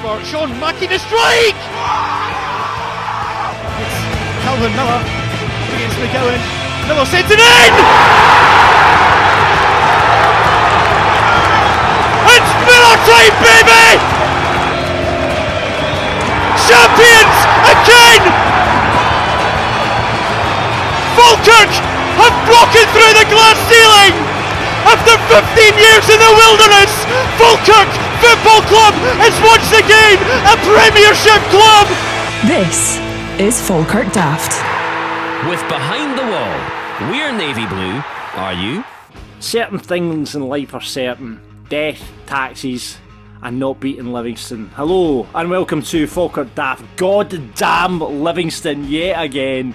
for Sean Mackey to strike! It's Calvin Miller against McGowan. Miller sends it in! It's Miller time, baby! Champions again! Falkirk have broken through the glass ceiling! After 15 years in the wilderness, Falkirk Football Club is once again a Premiership club! This is Falkirk Daft. With Behind the Wall, we're navy blue, are you? Certain things in life are certain. Death, taxes, and not beating Livingston. Hello, and welcome to Falkirk Daft. God damn Livingston yet again.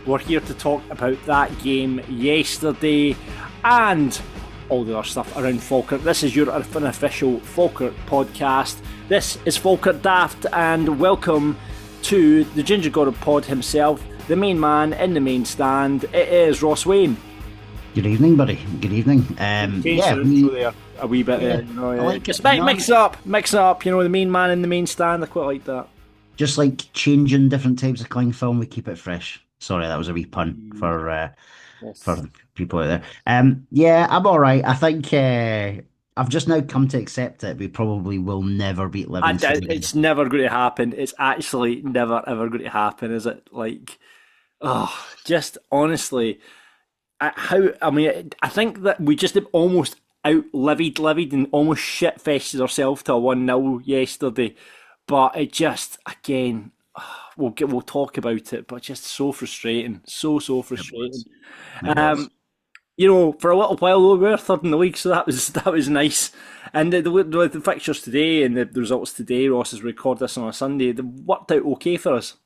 We're here to talk about that game yesterday and all the other stuff around Falkirk. This is your unofficial Falkirk podcast. This is Falkirk Daft, and welcome to the Ginger God of Pod himself, the main man in the main stand. It is Ross Wayne. Good evening, buddy. Good evening. There a wee bit there, you know. Like just mix it up. You know, the main man in the main stand. I quite like that. Just like changing different types of cling film, we keep it fresh. Sorry, that was a wee pun for people out there. Yeah, I'm all right. I think I've just now come to accept it. We probably will never beat Livingston. It's never going to happen. It's actually never ever going to happen, is it? Like, just honestly, I think that we just almost out-levied and almost shit-fested ourselves to a 1-0 yesterday. But it just, again, we'll talk about it, but just so frustrating. So frustrating. You know, for a little while though, we were third in the league, so that was nice. And the fixtures today and the results today, Ross, as we record this on a Sunday, they worked out okay for us.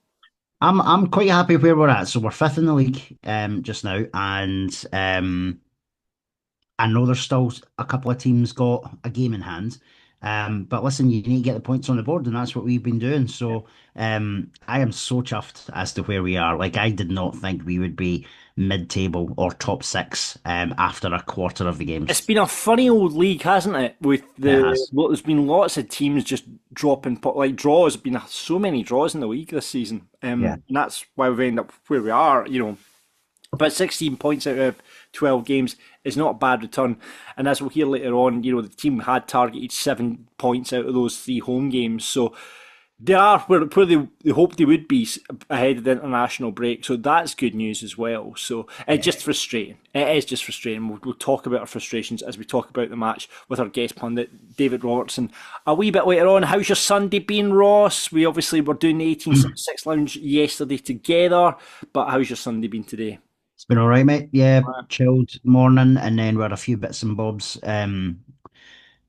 I'm quite happy where we're at. So we're fifth in the league just now, and I know there's still a couple of teams got a game in hand. But listen, you need to get the points on the board, and that's what we've been doing. So I am so chuffed as to where we are. Like, I did not think we would be mid-table or top six after a quarter of the games. It's been a funny old league, hasn't it? There's been lots of teams just dropping, like draws. There's been so many draws in the league this season, and that's why we've ended up where we are. You know, but 16 points out of 12 games is not a bad return. And as we'll hear later on, you know, the team had targeted 7 points out of those 3 home games. So they are where they hoped they would be ahead of the international break. So that's good news as well. So it's just frustrating. It is just frustrating. We'll talk about our frustrations as we talk about the match with our guest pundit, David Robertson, a wee bit later on. How's your Sunday been, Ross? We obviously were doing the 1866 Lounge yesterday together, but how's your Sunday been today? It's been all right, mate. Yeah, chilled morning, and then we had a few bits and bobs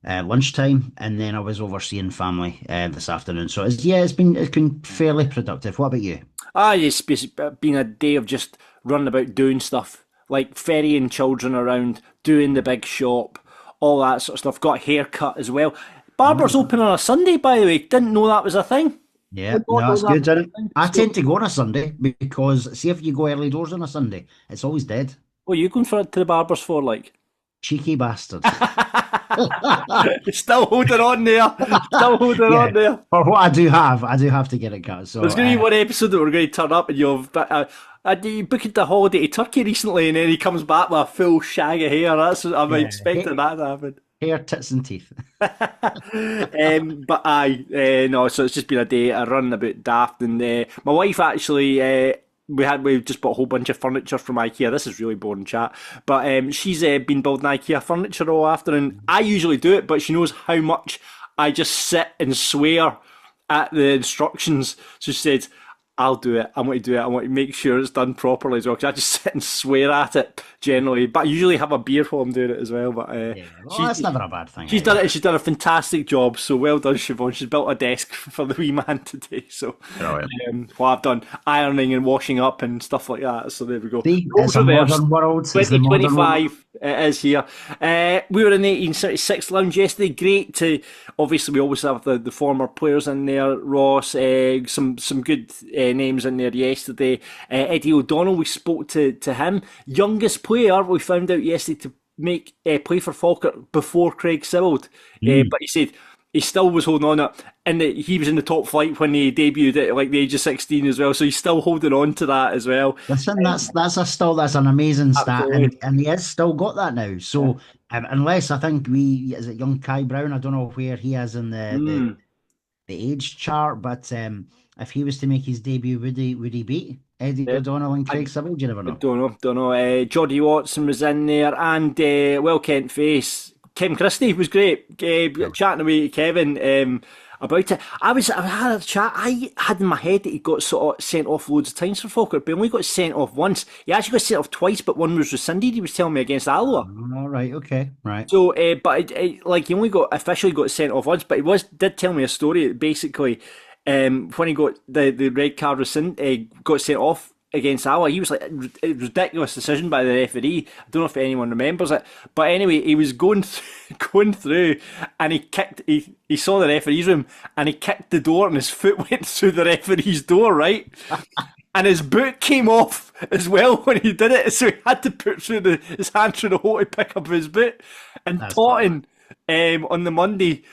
lunchtime, and then I was overseeing family this afternoon. So it's been fairly productive. What about you? It's been a day of just running about doing stuff, like ferrying children around, doing the big shop, all that sort of stuff. Got a haircut as well. Barber's open on a Sunday, by the way. Didn't know that was a thing. Yeah, no, that's good, isn't it? I tend to go on a Sunday because, see, if you go early doors on a Sunday, it's always dead. What are you going to the barbers for, like? Cheeky bastard. You're still holding on there. On there. For what I do have to get it cut. So there's going to be one episode that we're going to turn up and you booked the holiday to Turkey recently, and then he comes back with a full shag of hair. That's what I'm expecting that to happen. Hair, tits and teeth. So it's just been a day of running about daft, and my wife actually we just bought a whole bunch of furniture from IKEA. This is really boring chat, but she's been building IKEA furniture all afternoon. I usually do it, but she knows how much I just sit and swear at the instructions. So she said, I'll do it. I want to do it. I want to make sure it's done properly as well, because I just sit and swear at it generally. But I usually have a beer while I'm doing it as well. But that's never a bad thing. She's done it. She's done a fantastic job. So well done, Siobhan. She's built a desk for the wee man today. So what I've done, ironing and washing up and stuff like that. So there we go. It's a modern world. 2025 it is here. We were in the 1866 Lounge yesterday. Great to, obviously we always have the former players in there. Ross, some good names in there yesterday. Eddie O'Donnell, we spoke to him. Youngest player we found out yesterday to make play for Falkirk before Craig Sibbald. But he said he still was holding on it, and he was in the top flight when he debuted at like the age of 16 as well. So he's still holding on to that as well. Listen, that's an amazing stat, Absolutely. and he has still got that now. Yeah. So unless I think is it young Kai Brown? I don't know where he is in Mm. the age chart, but if he was to make his debut, would he beat Eddie Yeah. O'Donnell and I, Craig Sibbald? You never I know. don't know. Geordie Watson was in there, and well, Kent Face. Kevin Christie was great. Chatting away to Kevin about it. I had a chat. I had in my head that he got sort of sent off loads of times for Falkirk, but he only got sent off once. He actually got sent off twice, but one was rescinded. He was telling me against Alloa. All right, okay, right. So, but like he only got officially got sent off once, but he did tell me a story. Basically, when he got the red card rescinded, got sent off against Alloa, he was like a ridiculous decision by the referee. I don't know if anyone remembers it, but anyway, he was going going through, and he kicked. He saw the referee's room, and he kicked the door, and his foot went through the referee's door, right? And his boot came off as well when he did it, so he had to put his hand through the hole to pick up his boot. And That's Totten, on the Monday,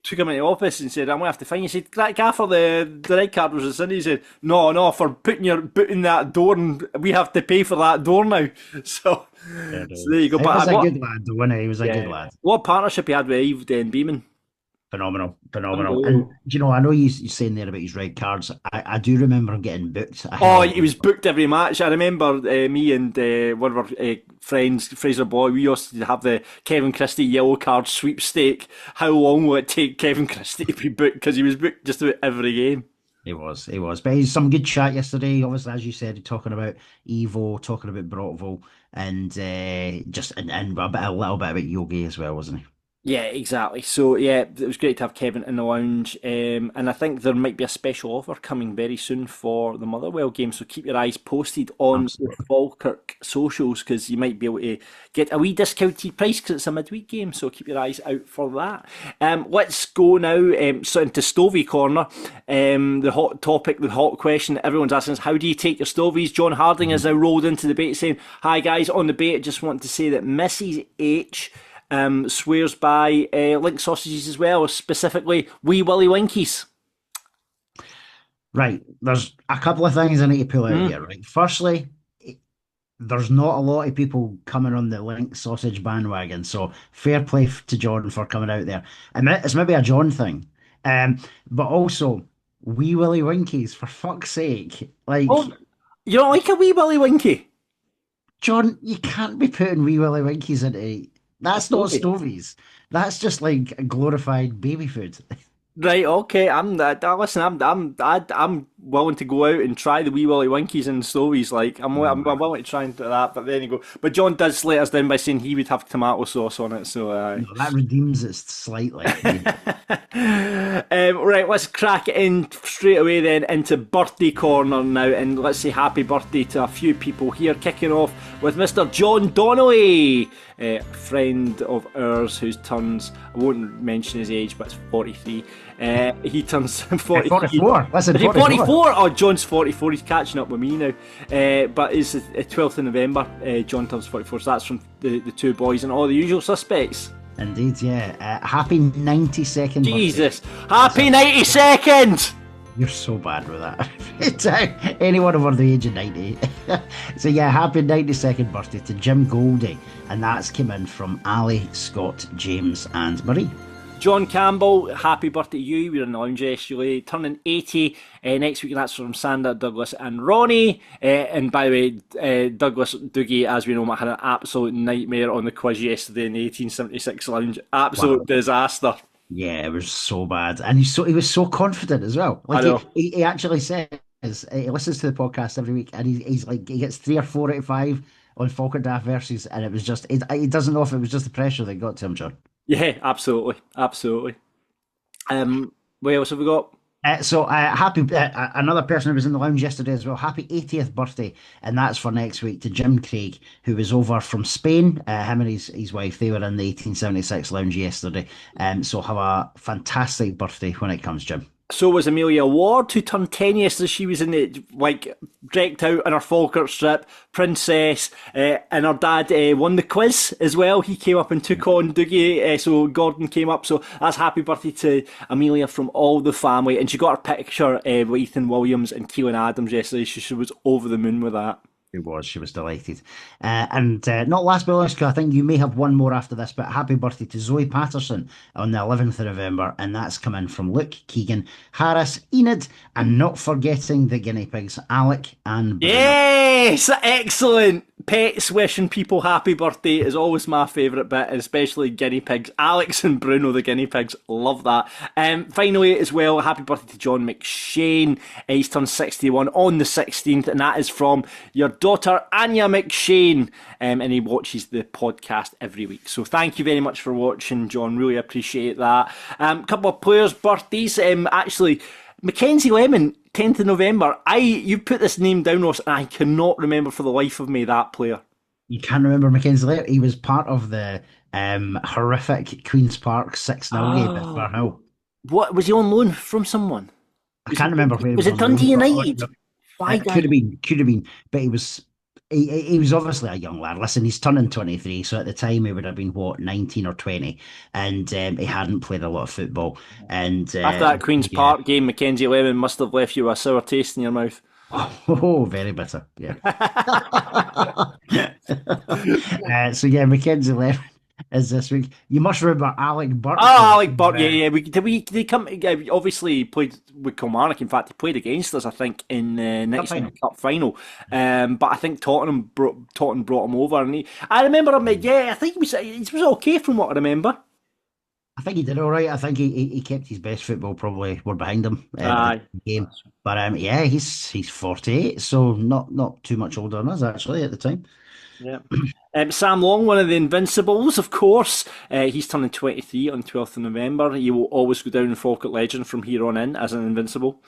took him into the office and said, "I'm gonna have to fine you." He said, "Gaffer, the red card was rescinded." He said, "No, for putting your boot in that door, and we have to pay for that door now." So, so there you go. He But was a good lad, though, wasn't he? He was a good lad. what partnership he had with Eve and Beeman. Phenomenal, phenomenal. And Unbelievable. I know you're saying there about his red cards. I do remember him getting booked. Oh, he was booked every match. I remember me and one of our friends, Fraser Boy, we used to have the Kevin Christie yellow card sweepstake. How long will it take Kevin Christie to be booked? Because he was booked just about every game. He was. But he's some good chat yesterday. Obviously, as you said, talking about Evo, talking about Brockville, and and a little bit about Yogi as well, wasn't he? Yeah, exactly. So yeah, it was great to have Kevin in the lounge, and I think there might be a special offer coming very soon for the Motherwell game. So keep your eyes posted on the Absolutely. Falkirk socials because you might be able to get a wee discounted price because it's a midweek game. So keep your eyes out for that. Let's go now so into Stovie corner. The hot topic, the hot question that everyone's asking is how do you take your Stovies? John Harding has now rolled into the debate saying, "Hi guys, on the debate, I just want to say that Mrs H." Swears by link sausages as well, specifically wee Willie Winkies. Right. There's a couple of things I need to pull out here. Right. Firstly, there's not a lot of people coming on the link sausage bandwagon, so fair play to John for coming out there. And it's maybe a John thing, but also wee Willie Winkies for fuck's sake. Like, Oh, you don't like a wee Willie Winky? John, you can't be putting wee Willie Winkies into. That's not Stovie. Stovies. That's just like glorified baby food. Right, okay. Listen. I'm willing to go out and try the wee Willie Winkies and Stovies. Like, I'm willing to try and do that. But there you go. But John does let us down by saying he would have tomato sauce on it. So, No, that redeems it slightly. right, let's crack it in straight away then into birthday corner now, and let's say happy birthday to a few people here. Kicking off with Mr. John Donnelly, a friend of ours who turns, I won't mention his age, but it's 43. He turns 43. 44. Listen, Is he 44. 44? Oh, John's 44. He's catching up with me now. But it's the 12th of November. John turns 44. So that's from the two boys and all the usual suspects. Indeed, yeah. Happy 92nd Jesus. Happy 92nd! You're so bad with that. Anyone over the age of 90. So yeah, happy 92nd birthday to Jim Goldie. And that's come in from Ali, Scott, James and Marie. John Campbell, happy birthday to you. We're in the lounge yesterday, turning 80 next week. That's from Sander, Douglas, and Ronnie. And by the way, Douglas Doogie, as we know, had an absolute nightmare on the quiz yesterday in the 1876 lounge. Absolute disaster. Yeah, it was so bad. And he was so confident as well. I know. Like he actually says, he listens to the podcast every week and he's like, he gets 3 or 4 out of 5 on Falkirk Daft versus, and it was just, he doesn't know if it was just the pressure that got to him, John. Yeah, absolutely. Absolutely. What else have we got? Happy another person who was in the lounge yesterday as well. Happy 80th birthday, and that's for next week to Jim Craig, who was over from Spain. Him and his wife, they were in the 1876 lounge yesterday. So have a fantastic birthday when it comes, Jim. So was Amelia Ward, who turned 10 yesterday. She was in the, decked out in her Falkirk strip, princess, and her dad won the quiz as well. He came up and took on Dougie, so Gordon came up. So that's happy birthday to Amelia from all the family. And she got her picture with Ethan Williams and Keelan Adams yesterday. She was over the moon with that. She was delighted. And not last but least, I think you may have one more after this, but happy birthday to Zoe Patterson on the 11th of November, and that's come in from Luke, Keegan, Harris, Enid, and not forgetting the guinea pigs, Alec and Bruno. Yes, excellent. Pets wishing people happy birthday is always my favourite bit, especially guinea pigs. Alex and Bruno, the guinea pigs, love that. Finally, as well, happy birthday to John McShane. He's turned 61 on the 16th, and that is from your daughter Anya McShane, and he watches the podcast every week. So thank you very much for watching, John. Really appreciate that. Couple of players' birthdays. Actually, Mackenzie Lemon, 10th of November. You put this name down, Ross, and I cannot remember for the life of me that player. You can't remember Mackenzie Lemon? He was part of the horrific Queen's Park 6-0 game at Firhill. What was he on loan from someone? I can't remember where. Was it Dundee United? Could have been, but he was obviously a young lad. Listen, he's turning 23, so at the time he would have been 19 or 20, and he hadn't played a lot of football. And after that Queen's Park game, Mackenzie Lemon must have left you a sour taste in your mouth. Oh, very bitter. Yeah. So yeah, Mackenzie Lemon is this week. You must remember Alec Burke. Oh, Alec Burke, yeah. Did they come? Obviously, he played with Kilmarnock. In fact, he played against us, I think, in the next cup final. But I think Tottenham brought him over, and I remember him. Yeah, I think he was okay from what I remember. I think he did all right. I think he kept his best football. Probably were behind him in the game. But yeah, he's 48, so not too much older than us actually at the time. Yeah. Sam Long, one of the Invincibles, of course. He's turning 23 on 12th of November. He will always go down in Falkirk legend from here on in as an Invincible.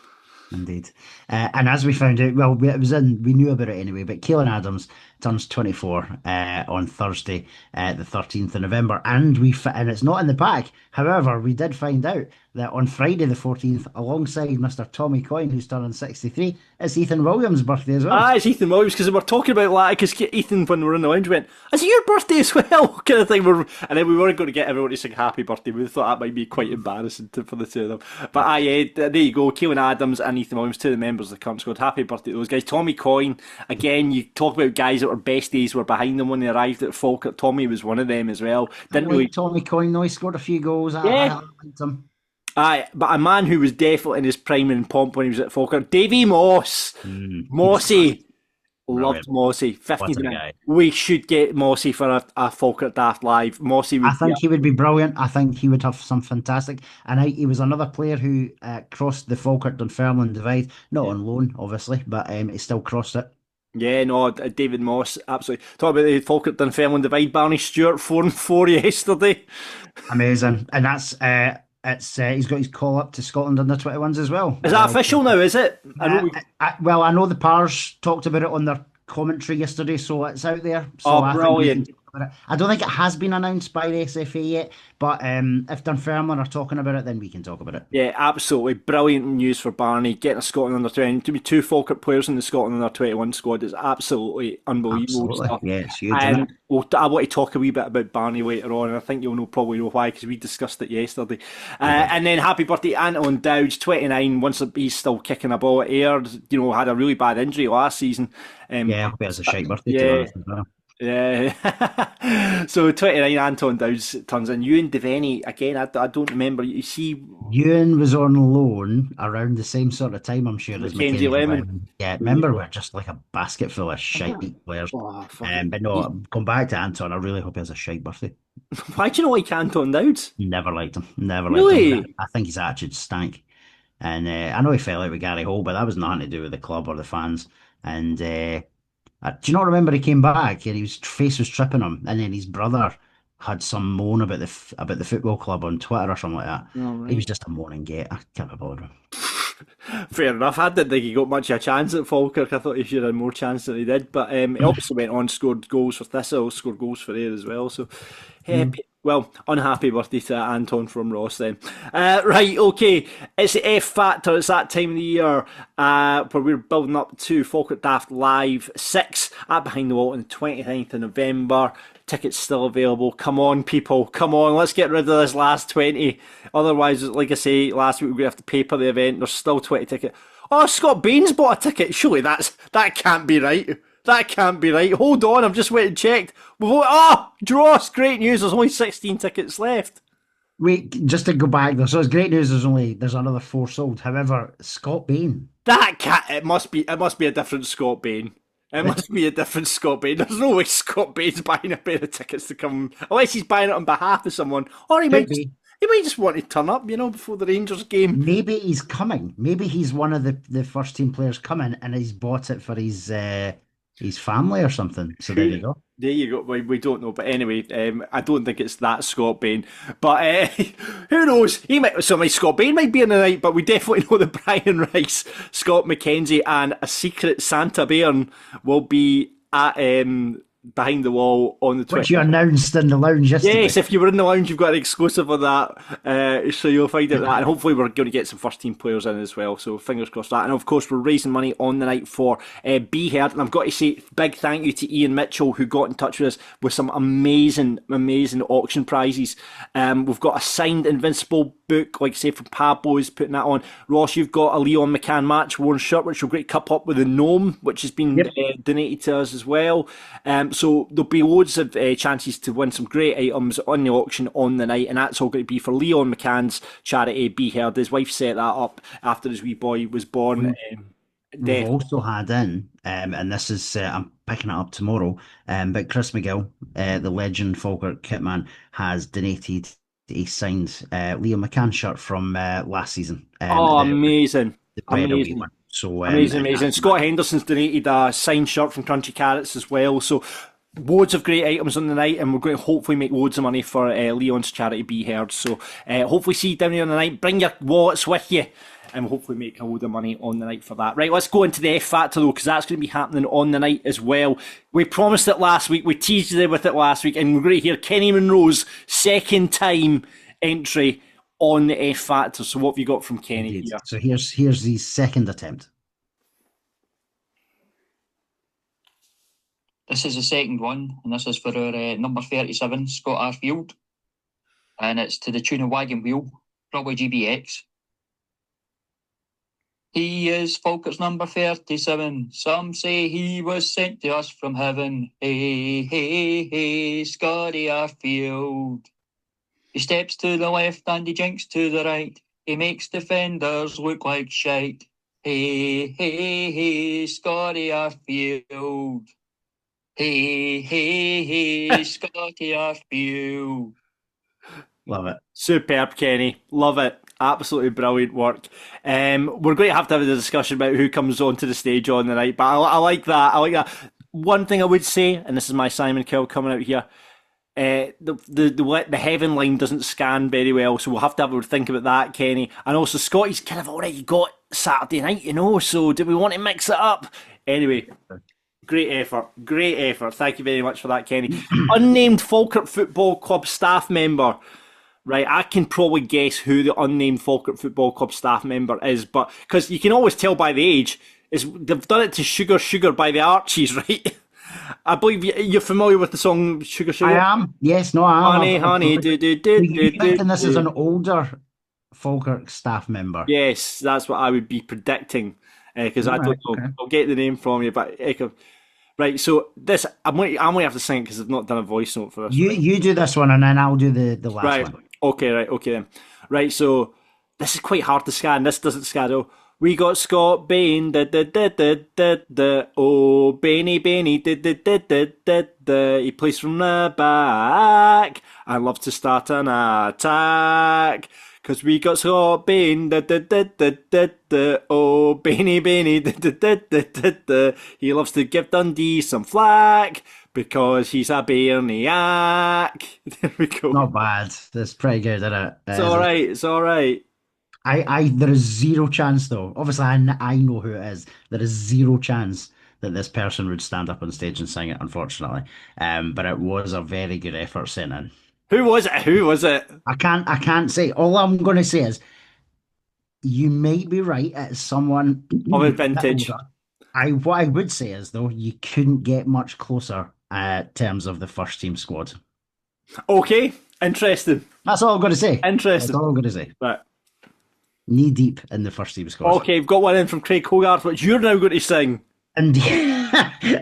Indeed. And as we found out, well, we knew about it anyway, but Keelan Adams turns 24 on Thursday, the 13th of November, and it's not in the pack. However, we did find out that on Friday the 14th, alongside Mr. Tommy Coyne, who's turning 63, it's Ethan Williams' birthday as well. It's Ethan Williams, because we were talking about that, because Ethan, when we were in the lounge, went, is it your birthday as well? Kind of thing. And then we weren't going to get everyone to sing happy birthday. We thought that might be quite embarrassing for the two of them. But there you go, Keelan Adams and Ethan Williams, two of the members of the current squad. Happy birthday to those guys. Tommy Coyne, again, you talk about guys that were best days were behind them when they arrived at Falkirk. Tommy was one of them as well. Tommy Coyne, though, he scored a few goals. Yeah. I liked him. But a man who was definitely in his prime and pomp when he was at Falkirk, Davy Moss. Mossy. Loved Mossy. 15. We should get Mossy for a Falkirk Daft live. Mossy I think he would be brilliant. I think he would have some fantastic. And he was another player who crossed the Falkirk-Dunfermline divide. Not on loan, obviously, but he still crossed it. Yeah, no, David Moss, absolutely. Talk about the Falkirk Dunfermline divide. Barney Stewart 4-4 yesterday. Amazing, and that's he's got his call up to Scotland under 21s as well. Is that official now? Is it? I know the Pars talked about it on their commentary yesterday, so it's out there. So brilliant! I don't think it has been announced by the SFA yet, but if Dunfermline are talking about it, then we can talk about it. Yeah, absolutely. Brilliant news for Barney. Getting a Scotland under 20. To be two Falkirk players in the Scotland under 21 squad is absolutely unbelievable stuff. Yeah, it's huge, isn't it? I want to talk a wee bit about Barney later on, and I think you'll probably know why, because we discussed it yesterday. And then happy birthday, Anton Dowd, 29, once he's still kicking a ball at Ayr, had a really bad injury last season. I hope he has a shite birthday to be honest as well. Yeah. So 29, Anton Dowds turns in. Ewan Devaney, again, I don't remember. You see, Ewan was on loan around the same sort of time, I'm sure, as Mackenzie Lemon. Yeah, remember, we're just like a basket full of shite players. But no, come back to Anton. I really hope he has a shite birthday. Why do you not like Anton Dowds? Never liked him. Really? I think his attitude stank. And I know he fell out with Gary Hole, but that was nothing to do with the club or the fans. And do you not remember he came back and his face was tripping him, and then his brother had some moan about the football club on Twitter or something like that. Oh, right. He was just a moaning gate. I can't be bothered with him. Fair enough. I didn't think he got much of a chance at Falkirk. I thought he should have had more chance than he did. But he obviously went on, scored goals for Thistle, scored goals for Ayr as well. So Well, unhappy birthday to Anton from Ross then. Right, okay. It's the F Factor. It's that time of the year where we're building up to Falkirk Daft Live 6 at Behind the Wall on the 29th of November. Tickets still available. Come on, people. Come on. Let's get rid of this last 20. Otherwise, like I say, last week we're going to have to pay for the event. There's still 20 tickets. Oh, Scott Baines bought a ticket. Surely that can't be right. That can't be right. Hold on, I've just went and checked. Dross, great news. There's only 16 tickets left. Wait, just to go back though, so it's great news. There's another 4 sold. However, Scott Bain. That can't. It must be a different Scott Bain. It must be a different Scott Bain. There's no way Scott Bain's buying a pair of tickets to come, unless he's buying it on behalf of someone, or he might just want to turn up, before the Rangers game. Maybe he's coming. Maybe he's one of the first team players coming, and he's bought it for his family or something. So there you go. There you go. We don't know, but anyway, I don't think it's that Scott Bain. But who knows? My Scott Bain might be in the night, but we definitely know that Brian Rice, Scott McKenzie, and a secret Santa Bairn will be at Behind the Wall on the 20th. Which you announced in the lounge yesterday. Yes, if you were in the lounge, you've got an exclusive on that. So you'll find out that. And hopefully we're going to get some first team players in as well. So fingers crossed that. And of course, we're raising money on the night for Be Heard. And I've got to say, big thank you to Ian Mitchell, who got in touch with us with some amazing auction prizes. We've got a signed Invincible book, like say from Pablo's putting that on. Ross, you've got a Leon McCann match worn shirt, which will great cup up with the gnome, which has been donated to us as well. So there'll be loads of chances to win some great items on the auction on the night, and that's all going to be for Leon McCann's charity Be Heard. His wife set that up after his wee boy was born. We've also had in, and this is, I'm picking it up tomorrow, but Chris McGill, the legend Falkirk kitman, has donated a signed Leo McCann shirt from last season. Amazing. Amazing. So, amazing. Scott Henderson's donated a signed shirt from Crunchy Carrots as well. So loads of great items on the night, and we're going to hopefully make loads of money for Leon's charity Be Heard. So hopefully see you down here on the night. Bring your wallets with you, and we'll hopefully make a load of money on the night for that. Right, let's go into the F Factor though, because that's going to be happening on the night as well. We promised it last week, we teased you with it last week, and we're going to hear Kenny Monroe's second time entry on the F Factor. So what have you got from Kenny here? So here's his second attempt. This is the second one, and this is for our number 37, Scott Arfield. And it's to the tune of Wagon Wheel, probably GBX. He is Falkirk's number 37. Some say he was sent to us from heaven. Hey, hey, hey, Scotty Arfield. He steps to the left and he jinks to the right. He makes defenders look like shite. Hey, hey, hey, Scotty Arfield. Hey, hey, hey, Scotty Arfield. Love it. Superb, Kenny. Love it. Absolutely brilliant work. We're going to have a discussion about who comes onto the stage on the night, but I like that. I like that. One thing I would say, and this is my Simon Kill coming out here, the heaven line doesn't scan very well, so we'll have to have a think about that, Kenny. And also, Scotty's kind of already got Saturday night, so do we want to mix it up? Anyway, great effort. Thank you very much for that, Kenny. Unnamed Falkirk Football Club staff member. Right, I can probably guess who the unnamed Falkirk Football Club staff member is, but because you can always tell by the age, they've done it to Sugar by the Archies, right? I believe you're familiar with the song Sugar Sugar? I am. Yes, no, I am. Honey, thinking this is an older Falkirk staff member. Yes, that's what I would be predicting, because I don't know. Okay. I'll get the name from you, but right. So this, I might have to sing because I've not done a voice note for this. You do this one, and then I'll do the last one. Okay then. Right, so this is quite hard to scan. This doesn't scan though. We got Scott Bain, oh, Bainey, he plays from the back. I love to start an attack. Cause we got Scott Bain, oh, Bainey, he loves to give Dundee some flack. Because he's a Bairniac. There we go. Not bad. That's pretty good, isn't it? It's all right. There is zero chance, though. Obviously, I know who it is. There is zero chance that this person would stand up on stage and sing it, unfortunately. But it was a very good effort sent in. Who was it? Who was it? I can't say. All I'm going to say is you might be right. It's someone Of a vintage. What I would say is though, you couldn't get much closer in terms of the first team squad. Okay, interesting. That's all I'm going to say. Interesting. That's all I'm going to say. Right. Knee deep in the first team squad. Okay, we've got one in from Craig Hogarth, which you're now going to sing. Indeed,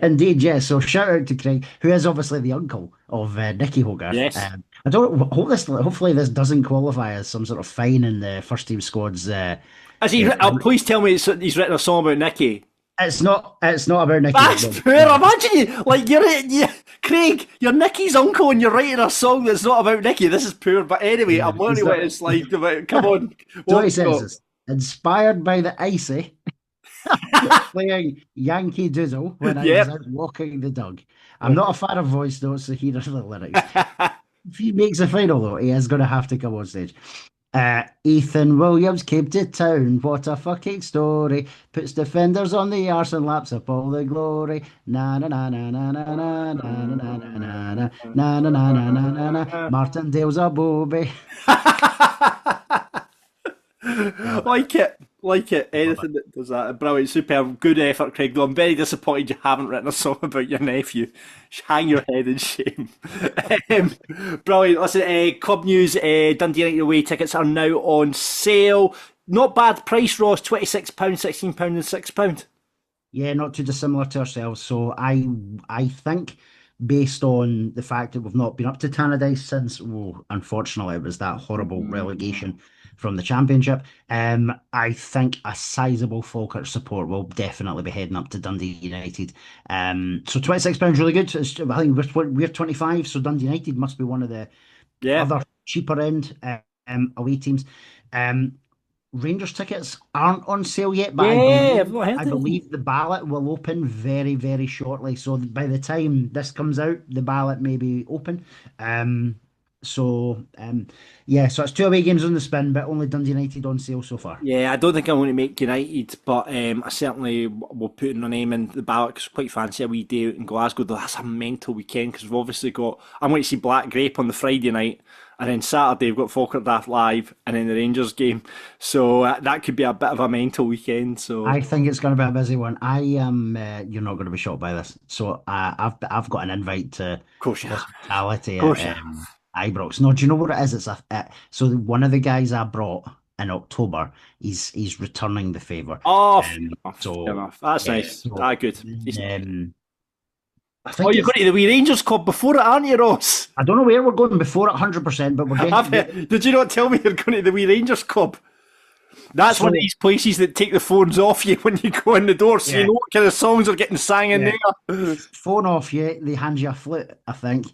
indeed, yes. So shout out to Craig, who is obviously the uncle of Nicky Hogarth. Yes. I don't hope this. Hopefully, this doesn't qualify as some sort of fine in the first team squad's. Has he? Please tell me he's written a song about Nicky. It's not. It's not about Nicky. That's poor. Imagine you like Craig. You're Nicky's uncle, and you're writing a song that's not about Nicky. This is poor. But anyway, I'm wondering what it's like. Come on. So he says this. Inspired by the Icy. Playing Yankee Doodle when I was out walking the dog. I'm not a fan of voice notes, so here are the lyrics. If he makes a final, though, he is going to have to come on stage. Ethan Williams came to town. What a fucking story. Puts defenders on the arse and laps up all the glory. Na na na na na na na na na na na na na na na na na. Martindale's a booby. Like it. Anything that does that. Brilliant, superb, good effort, Craig. Though I'm very disappointed you haven't written a song about your nephew. Hang your head in shame. Brilliant. Listen, club news, Dundee United away tickets are now on sale. Not bad price, Ross, £26, £16 and £6. Yeah, not too dissimilar to ourselves. So I think based on the fact that we've not been up to Tannadice since, unfortunately, it was that horrible relegation from the Championship. I think a sizable Falkirk support will definitely be heading up to Dundee United. So £26 really good. I think we're 25, so Dundee United must be one of the other cheaper end away teams. Rangers tickets aren't on sale yet, but I believe the ballot will open very, very shortly. So by the time this comes out, the ballot may be open. So it's 2 away games on the spin, but only Dundee United on sale so far. Yeah, I don't think I'm going to make United, but I certainly will put in a name in the ballot because quite fancy a wee day out in Glasgow. Though that's a mental weekend because we've obviously got. I'm going to see Black Grape on the Friday night, and then Saturday we've got Falkirk Daft live, and then the Rangers game. So that could be a bit of a mental weekend. So I think it's going to be a busy one. I am. You're not going to be shocked by this. So I've got an invite to hospitality. Ibrox. No, do you know what it is? It's so one of the guys I brought in October, he's returning the favour. Oh, fair enough. That's nice. Good. You're going to the wee Rangers club before it, aren't you, Ross? I don't know where we're going before it, 100%, but we're going. Did you not tell me you're going to the wee Rangers club? That's one of these places that take the phones off you when you go in the door, so you know what kind of songs are getting sang in there. Phone off you, they hand you a flute, I think.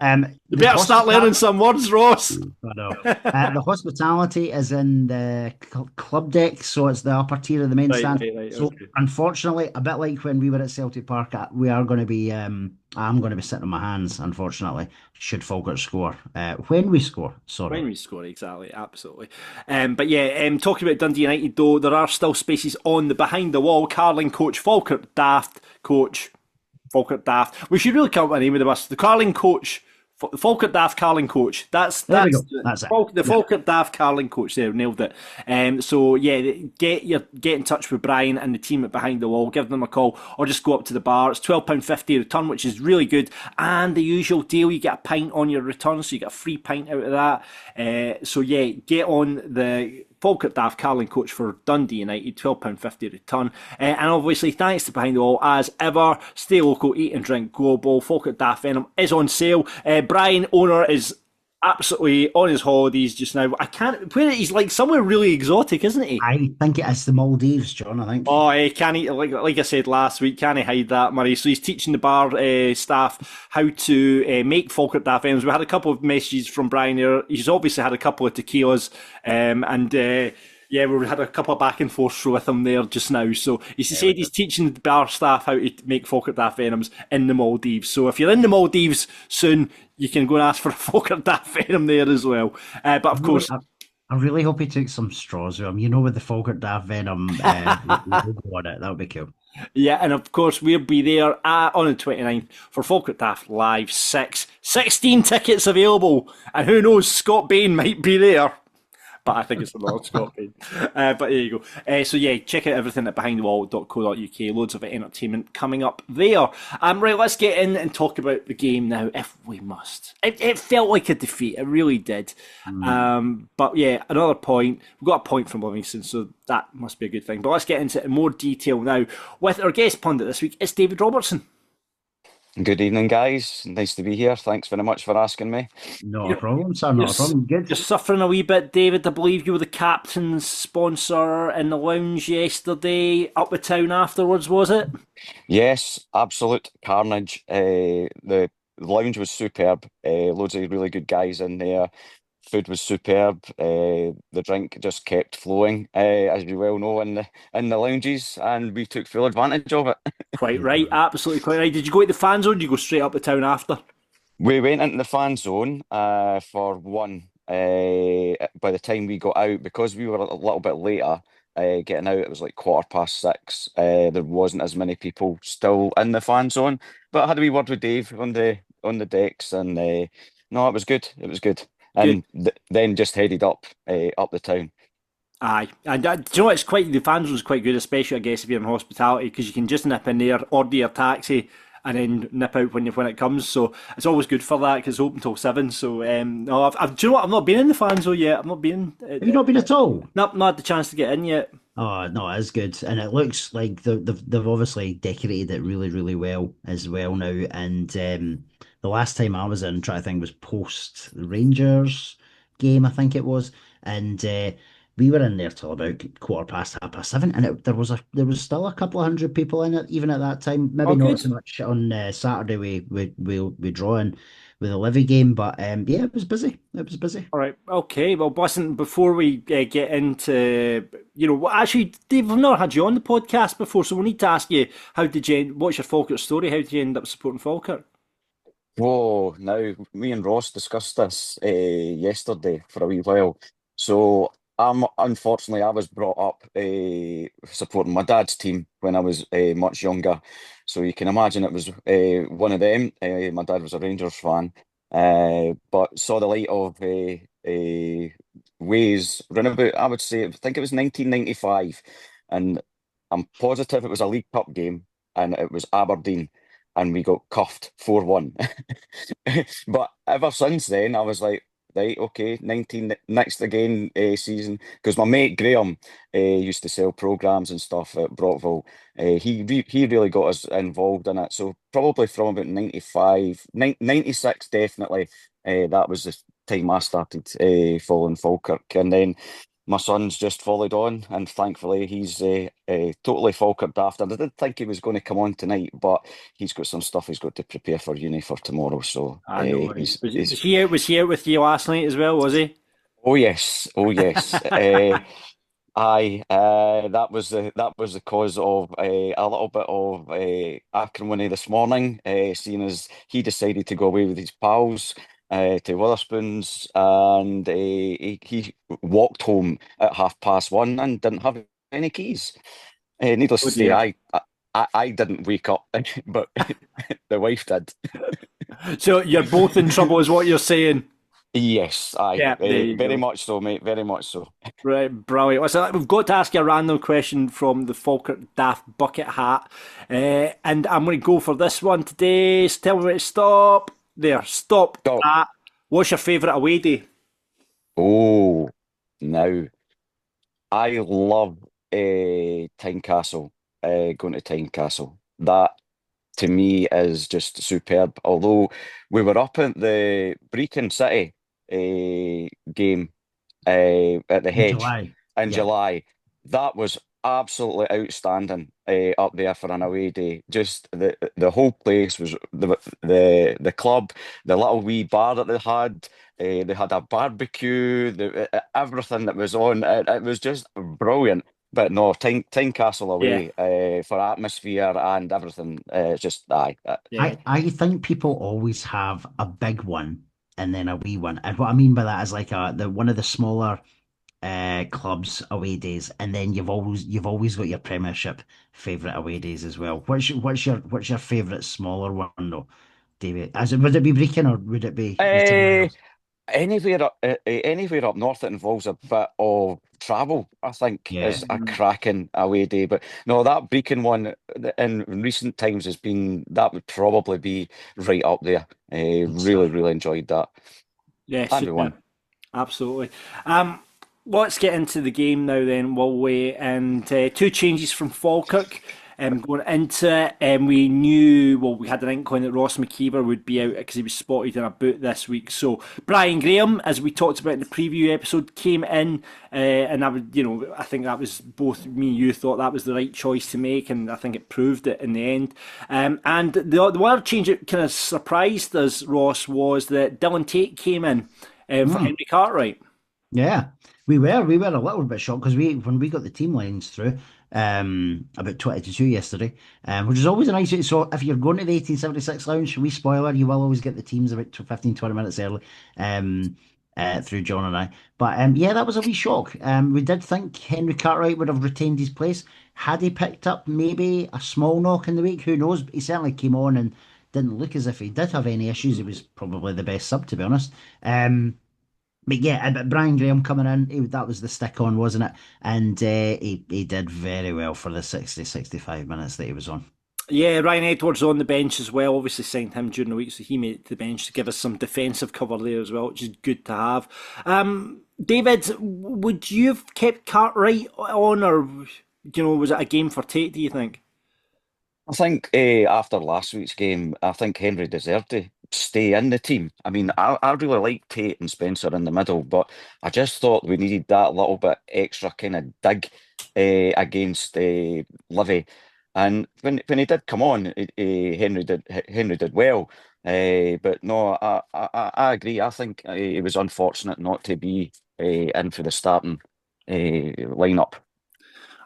You better start learning some words, Ross. I know. The hospitality is in the club deck, so it's the upper tier of the main stand. Unfortunately, a bit like when we were at Celtic Park, we are going to be. I'm going to be sitting on my hands, unfortunately, should Falkirk score. When we score, sorry. When we score, exactly, absolutely. Talking about Dundee United, though, there are still spaces on the behind the wall. Carling coach, Falkirk Daft coach, Falkirk Daft. We should really come up with a name of the bus. The Carling coach, Falkirk Daft Carling coach. That's it. The Falkirk Daft Carling coach there, nailed it. Get in touch with Brian and the team at Behind the Wall, give them a call or just go up to the bar. It's £12.50 a return, which is really good. And the usual deal, you get a pint on your return, so you get a free pint out of that. Get on the Falkirk Daft Carling coach for Dundee United, £12.50 a return. And obviously, thanks to Behind the Wall as ever. Stay local, eat and drink global. Falkirk Daft Venom is on sale. Brian, owner, is absolutely on his holidays just now. He's like somewhere really exotic, isn't he? I think it is the Maldives, John, I think. Oh, can he, like I said last week, can he hide that, Murray? So he's teaching the bar staff how to make Falkirk Daft Venoms. We had a couple of messages from Brian there. He's obviously had a couple of tequilas, we had a couple of back and forth with him there just now. So he said he's teaching the bar staff how to make Falkirk Daft Venoms in the Maldives. So if you're in the Maldives soon, you can go and ask for a Falkirk Daft Venom there as well. But of course, I really hope he took some straws with him. You know, with the Falkirk Daft Venom logo on it. That would be cool. Yeah, and of course, we'll be there on the 29th for Falkirk Daft Live 6. 16 tickets available, and who knows, Scott Bain might be there. But I think it's another Scott Bain. But there you go. So yeah, check out everything at behindthewall.co.uk. Loads of entertainment coming up there. Right, let's get in and talk about the game now, if we must. It felt like a defeat. It really did. But yeah, another point. We've got a point from Livingston, so that must be a good thing. But let's get into it in more detail now with our guest pundit this week. It's David Robertson. Good evening, guys. Nice to be here. Thanks very much for asking me. Not a problem, sir. Not a problem. Good. You're suffering a wee bit, David. I believe you were the captain's sponsor in the lounge yesterday. Up the town afterwards, was it? Yes, absolute carnage. The lounge was superb. Loads of really good guys in there. Food was superb. The drink just kept flowing, as you well know, in the lounges, and we took full advantage of it. Quite right, absolutely quite right. Did you go to the fan zone? Or did you go straight up the town after? We went into the fan zone for one. By the time we got out, because we were a little bit later getting out, it was like 6:15. There wasn't as many people still in the fan zone, but I had a wee word with Dave on the decks, and no, it was good. It was good. And then just headed up the town. Aye, and do you know, it's quite, the fans was quite good, especially I guess if you're in hospitality, because you can just nip in there, order your taxi, and then nip out when it comes. So it's always good for that because it's open till 7. So no, do you know what? I've not been in the fan zone yet. I've not been. Have you not been at all? Not had the chance to get in yet. Oh no, it is good, and it looks like they've obviously decorated it really, really well as well now. And the last time I was in, trying to think, was post Rangers game, I think it was, and we were in there till about 7:15, and there was still a couple of hundred people in it even at that time. Maybe not so much on Saturday. We draw in with the Livy game, but yeah, it was busy. It was busy. All right, okay. Well, listen, before we get into, actually, Dave, we've not had you on the podcast before, so we need to ask you, what's your Falkirk story? How did you end up supporting Falkirk? Whoa, now me and Ross discussed this yesterday for a wee while. So unfortunately I was brought up supporting my dad's team when I was much younger. So you can imagine it was one of them. My dad was a Rangers fan, but saw the light of ways round about, I would say, I think it was 1995, and I'm positive it was a League Cup game, and it was Aberdeen, and we got cuffed 4-1. But ever since then, I was like, right, okay, 19 next again season. Because my mate Graham used to sell programmes and stuff at Brockville. He really got us involved in it. So probably from about 95, 96 definitely, that was the time I started following Falkirk. And then my son's just followed on, and thankfully he's totally Falkirk Daft. And I did think he was going to come on tonight, but he's got some stuff he's got to prepare for uni for tomorrow. So was he out with you last night as well? Was he? Oh yes, oh yes. Aye, that was the cause of a little bit of acrimony this morning, seeing as he decided to go away with his pals to Witherspoons, and he walked home at 1:30 and didn't have any keys. Needless to say, I didn't wake up, but the wife did. So you're both in trouble, is what you're saying? Yes, Yeah, very much so, mate. Very much so. Right, brilliant. Listen, we've got to ask you a random question from the Falkirk Daft bucket hat, and I'm going to go for this one today. So tell me where to stop. There, stop. What's your favourite away day? Oh, now I love Tynecastle. Going to Tynecastle. That to me is just superb. Although we were up at the Brecon City game at the Hedge in July. That was absolutely outstanding up there for an away day. Just the whole place was the club, the little wee bar that they had. They had a barbecue, everything that was on. It was just brilliant. But no, Tynecastle away for atmosphere and everything. Just aye. I think people always have a big one and then a wee one, and what I mean by that is like one of the smaller clubs away days, and then you've always got your Premiership favourite away days as well. What's your favourite smaller one though, David? Would it be Brecon or would it be somewhere Uh, else? anywhere up north that involves a bit of travel, I think, Yeah. is a cracking away day. But no, that Beacon one in recent times has been, that would probably be right up there. Good Really, stuff. really enjoyed that. Yeah, That'd be one. super. Absolutely. Let's get into the game now then, will we? And two changes from Falkirk. Going into it, we knew, well, we had an inkling that Ross McKeever would be out because he was spotted in a boot this week. So Brian Graham, as we talked about in the preview episode, came in, and I would, I think that was both me and you thought that was the right choice to make, and I think it proved it in the end. And the other change that kind of surprised us, Ross, was that Dylan Tate came in for Henry Cartwright. Yeah, we were a little bit shocked because when we got the team lines through about 20 to 2 yesterday, which is always a nice. So if you're going to the 1876 lounge, we spoiler, you will always get the teams about 15, 20 minutes early, through John and I. But yeah, that was a wee shock. We did think Henry Cartwright would have retained his place had he picked up maybe a small knock in the week. Who knows? He certainly came on and didn't look as if he did have any issues. He was probably the best sub, to be honest. But yeah, but Brian Graham coming in, that was the stick on, wasn't it? And he did very well for the 65 minutes that he was on. Yeah, Ryan Edwards on the bench as well. Obviously signed him during the week, so he made it to the bench to give us some defensive cover there as well, which is good to have. David, would you have kept Cartwright on, or was it a game for Tate? Do you think? I think after last week's game, I think Henry deserved to stay in the team. I mean, I really like Tate and Spencer in the middle, but I just thought we needed that little bit extra kind of dig against Livy. And when he did come on, Henry did well. But no, I agree. I think it was unfortunate not to be in for the starting lineup.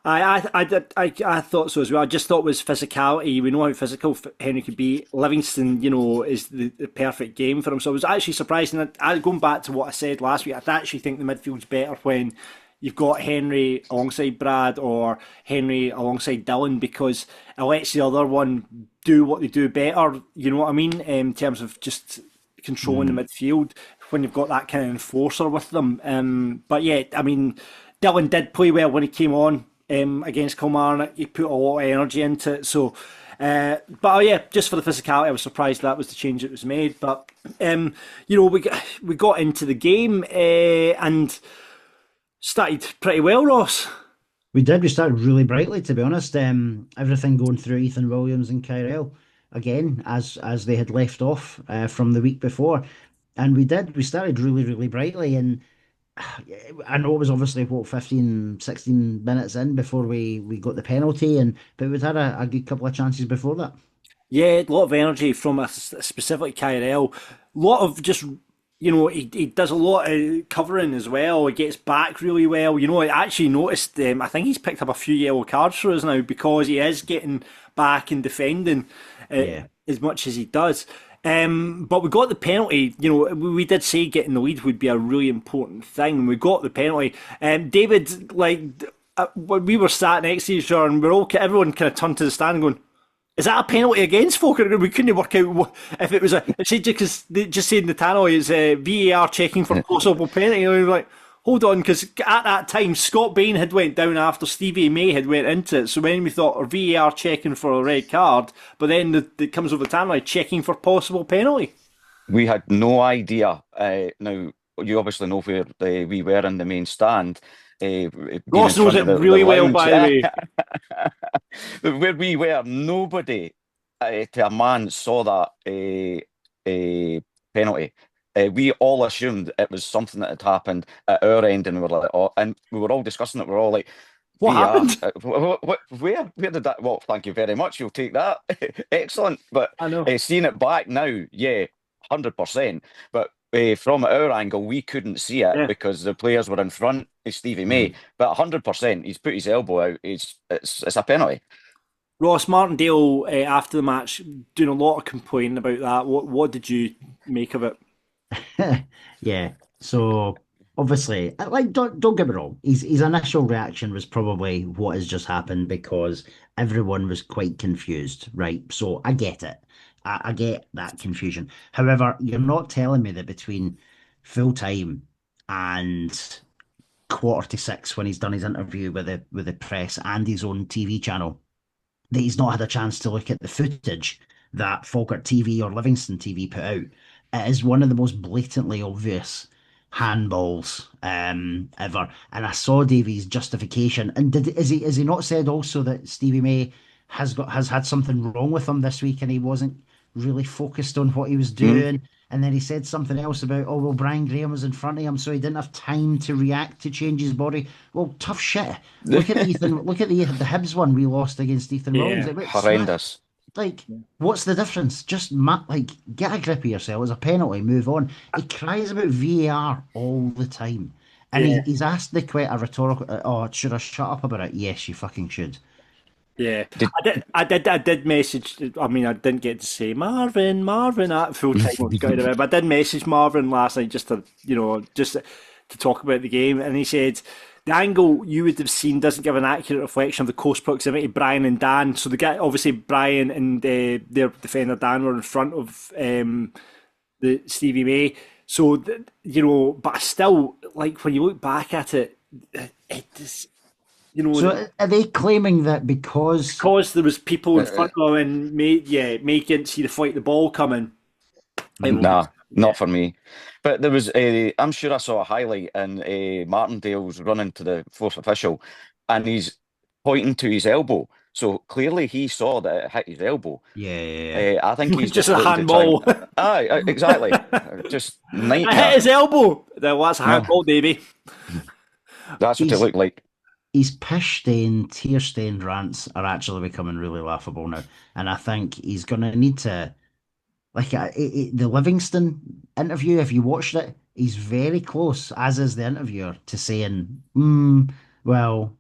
I thought so as well. I just thought it was physicality. We know how physical Henry could be. Livingston, is the perfect game for him. So I was actually surprised. And going back to what I said last week, I actually think the midfield's better when you've got Henry alongside Brad or Henry alongside Dylan, because it lets the other one do what they do better. You know what I mean? In terms of just controlling the midfield when you've got that kind of enforcer with them. But yeah, I mean, Dylan did play well when he came on against Kilmarnock. He put a lot of energy into it. So, but oh yeah, just for the physicality, I was surprised that was the change that was made. But we got into the game and started pretty well, Ross. We did. We started really brightly, to be honest. Everything going through Ethan Williams and Kyrell again, as they had left off from the week before, and we did. We started really, really brightly, and I know it was obviously 15, 16 minutes in before we got the penalty, but we'd had a good couple of chances before that. Yeah, a lot of energy from a specific Kyrell. A lot of just, he does a lot of covering as well. He gets back really well. I actually noticed, I think he's picked up a few yellow cards for us now because he is getting back and defending as much as he does. But we got the penalty. We did say getting the lead would be a really important thing. We got the penalty. David, when we were sat next to each other, and everyone kind of turned to the stand going, "Is that a penalty against Falkirk?" We couldn't work out if it was because they just said in the tannoy it's VAR checking for possible penalty. And we were like, hold on, because at that time Scott Bain had went down after Stevie May had went into it. So when we thought, are VAR checking for a red card, but then it comes over the tannoy checking for possible penalty. We had no idea. Now, you obviously know where we were in the main stand. Ross knows it really well, by the way. Where we were, nobody to a man saw that penalty. We all assumed it was something that had happened at our end, and we were like, "Oh!" And we were all discussing it. We're all like, "What happened? Where did that?" Well, thank you very much. You'll take that. Excellent. But I know. Seeing it back now, yeah, 100%. But from our angle, we couldn't see it because the players were in front of Stevie May. But 100%, he's put his elbow out. It's a penalty. Ross Martindale, after the match, doing a lot of complaining about that. What did you make of it? Yeah. So obviously, like don't get me wrong, his initial reaction was probably what has just happened because everyone was quite confused, right? So I get it. I get that confusion. However, you're not telling me that between full time and quarter to six when he's done his interview with the press and his own TV channel that he's not had a chance to look at the footage that Falkirk TV or Livingston TV put out. It is one of the most blatantly obvious handballs ever. And I saw Davies' justification. And is he not said also that Stevie May has had something wrong with him this week and he wasn't really focused on what he was doing? And then he said something else about, oh well, Brian Graham was in front of him, so he didn't have time to react to change his body. Well, tough shit. Look at Ethan. Look at the Hibs one we lost against Ethan Rollins. It went Horrendous. like, what's the difference? Just like get a grip of yourself. It's a penalty. Move on. He cries about VAR all the time, and he's asked a rhetorical. Oh, should I shut up about it? Yes, you fucking should. Yeah, I did message. I mean, I didn't get to say Marvin at full time. But I did message Marvin last night just to talk about the game, and he said the angle you would have seen doesn't give an accurate reflection of the close proximity of Brian and Dan. So the guy, obviously Brian and their defender Dan were in front of the Stevie May. So but I still like when you look back at it, it is. So are they claiming that because there was people in front of them and May didn't see the ball coming? Nah, not for me. But there was I'm sure I saw a highlight and Martindale's running to the fourth official and he's pointing to his elbow. So clearly he saw that it hit his elbow. Yeah. I think he's just a handball. Aye, exactly. Just nightmare. I hit his elbow. That's a handball, baby. That's what it looked like. His piss-stained, tear-stained rants are actually becoming really laughable now. And I think he's going to need to, like, the Livingston interview, if you watched it, he's very close, as is the interviewer, to saying, well,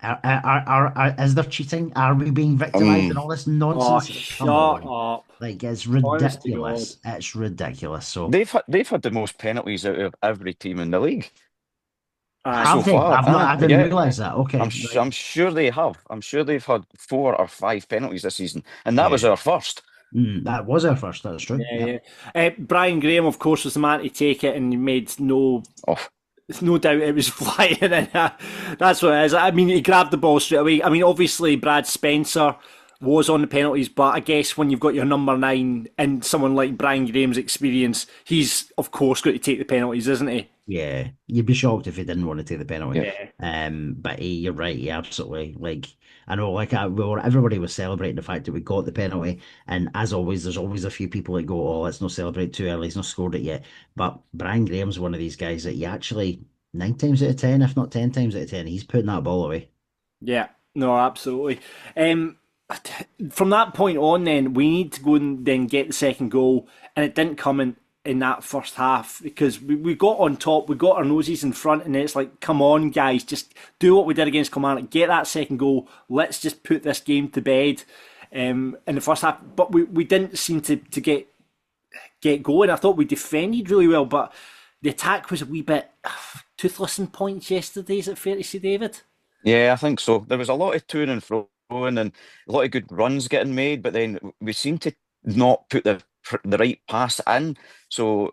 is there cheating? Are we being victimised? And all this nonsense. Shut up. Like, it's ridiculous. It's ridiculous. So They've had the most penalties out of every team in the league. Have they? Far, I didn't realise that. Okay. I'm sure they have. I'm sure they've had 4 or 5 penalties this season. And that was our first. That was our first, that's true. Brian Graham, of course, was the man to take it and he made no doubt it was flying in. That's what it is. I mean, he grabbed the ball straight away. I mean, obviously, Brad Spencer was on the penalties, but I guess when you've got your number 9 and someone like Brian Graham's experience, he's, of course, got to take the penalties, isn't he? Yeah, you'd be shocked if he didn't want to take the penalty. Yeah. But you're right. He absolutely I know. Everybody was celebrating the fact that we got the penalty, and as always, there's always a few people that go, "Oh, let's not celebrate too early. He's not scored it yet." But Brian Graham's one of these guys that you actually 9 times out of 10, if not 10 times out of 10, he's putting that ball away. Yeah. No, absolutely. From that point on, then we need to go and then get the second goal, and it didn't come in that first half because we got on top, we got our noses in front, and it's like, come on, guys, just do what we did against Kilmarnock, get that second goal. Let's just put this game to bed in the first half. But we didn't seem to get going. I thought we defended really well, but the attack was a wee bit toothless in points yesterday. Is it fair to say, David? Yeah, I think so. There was a lot of to and fro and a lot of good runs getting made, but then we seemed to not put the right pass in. So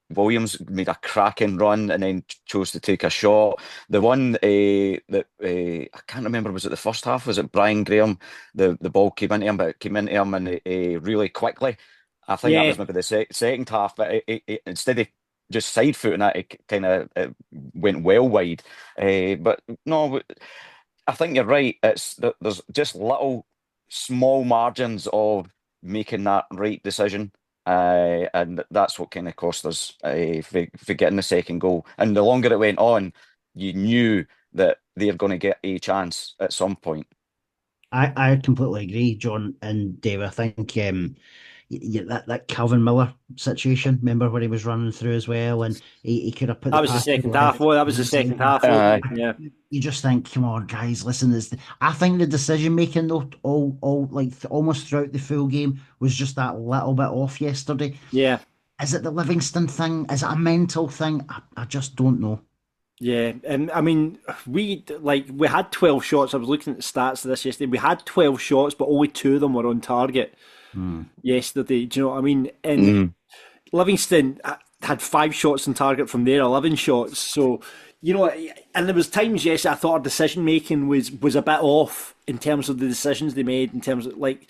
Williams made a cracking run and then chose to take a shot. The one that I can't remember, was it the first half? Was it Brian Graham? The ball came into him, but it came into him and really quickly. I think that was maybe the second half, but instead of just side footing it kind of went well wide. But no, I think you're right. There's just little small margins of making that right decision, and that's what kind of cost us for getting the second goal. And the longer it went on, you knew that they're going to get a chance at some point. I completely agree, John and Dave. I think that Calvin Miller situation, remember when he was running through as well, and he could have put that was the second half. Well, that was the second half. Yeah. You just think, come on, guys, listen. I think the decision making though, all like almost throughout the full game was just that little bit off yesterday. Yeah. Is it the Livingston thing? Is it a mental thing? I just don't know. Yeah, and I mean, we had 12 shots. I was looking at the stats of this yesterday. We had 12 shots, but only two of them were on target Hmm. yesterday. Do you know what I mean? And Mm, Livingston had 5 shots on target from their 11 shots. So, and there was times, yes, I thought our decision making was a bit off in terms of the decisions they made, in terms of like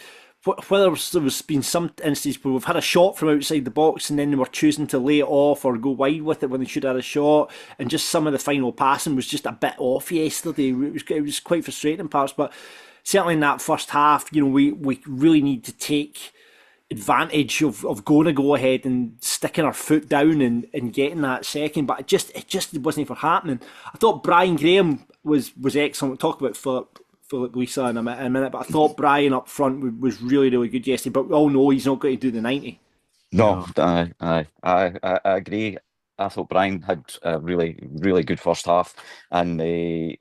whether there was been some instances where we've had a shot from outside the box and then they were choosing to lay it off or go wide with it when they should have had a shot, and just some of the final passing was just a bit off yesterday. It was quite frustrating parts, but certainly in that first half, we really need to take advantage of going to go ahead and sticking our foot down and getting that second, but it just wasn't for happening. I thought Brian Graham was excellent. We'll talk about Philip Lisa in a minute, but I thought Brian up front was really, really good yesterday. But we all know he's not going to do the 90. no, No. I agree. I thought Brian had a really, really good first half, and he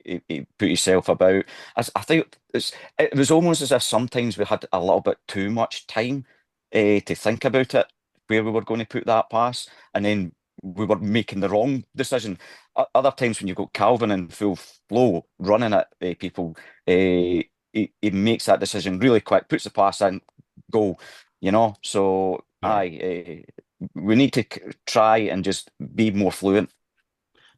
put himself about. I think it was almost as if sometimes we had a little bit too much time to think about it, where we were going to put that pass, and then we were making the wrong decision. Other times when you've got Calvin in full flow running at people, he makes that decision really quick, puts the pass in, goal. So Yeah. we need to try and just be more fluent.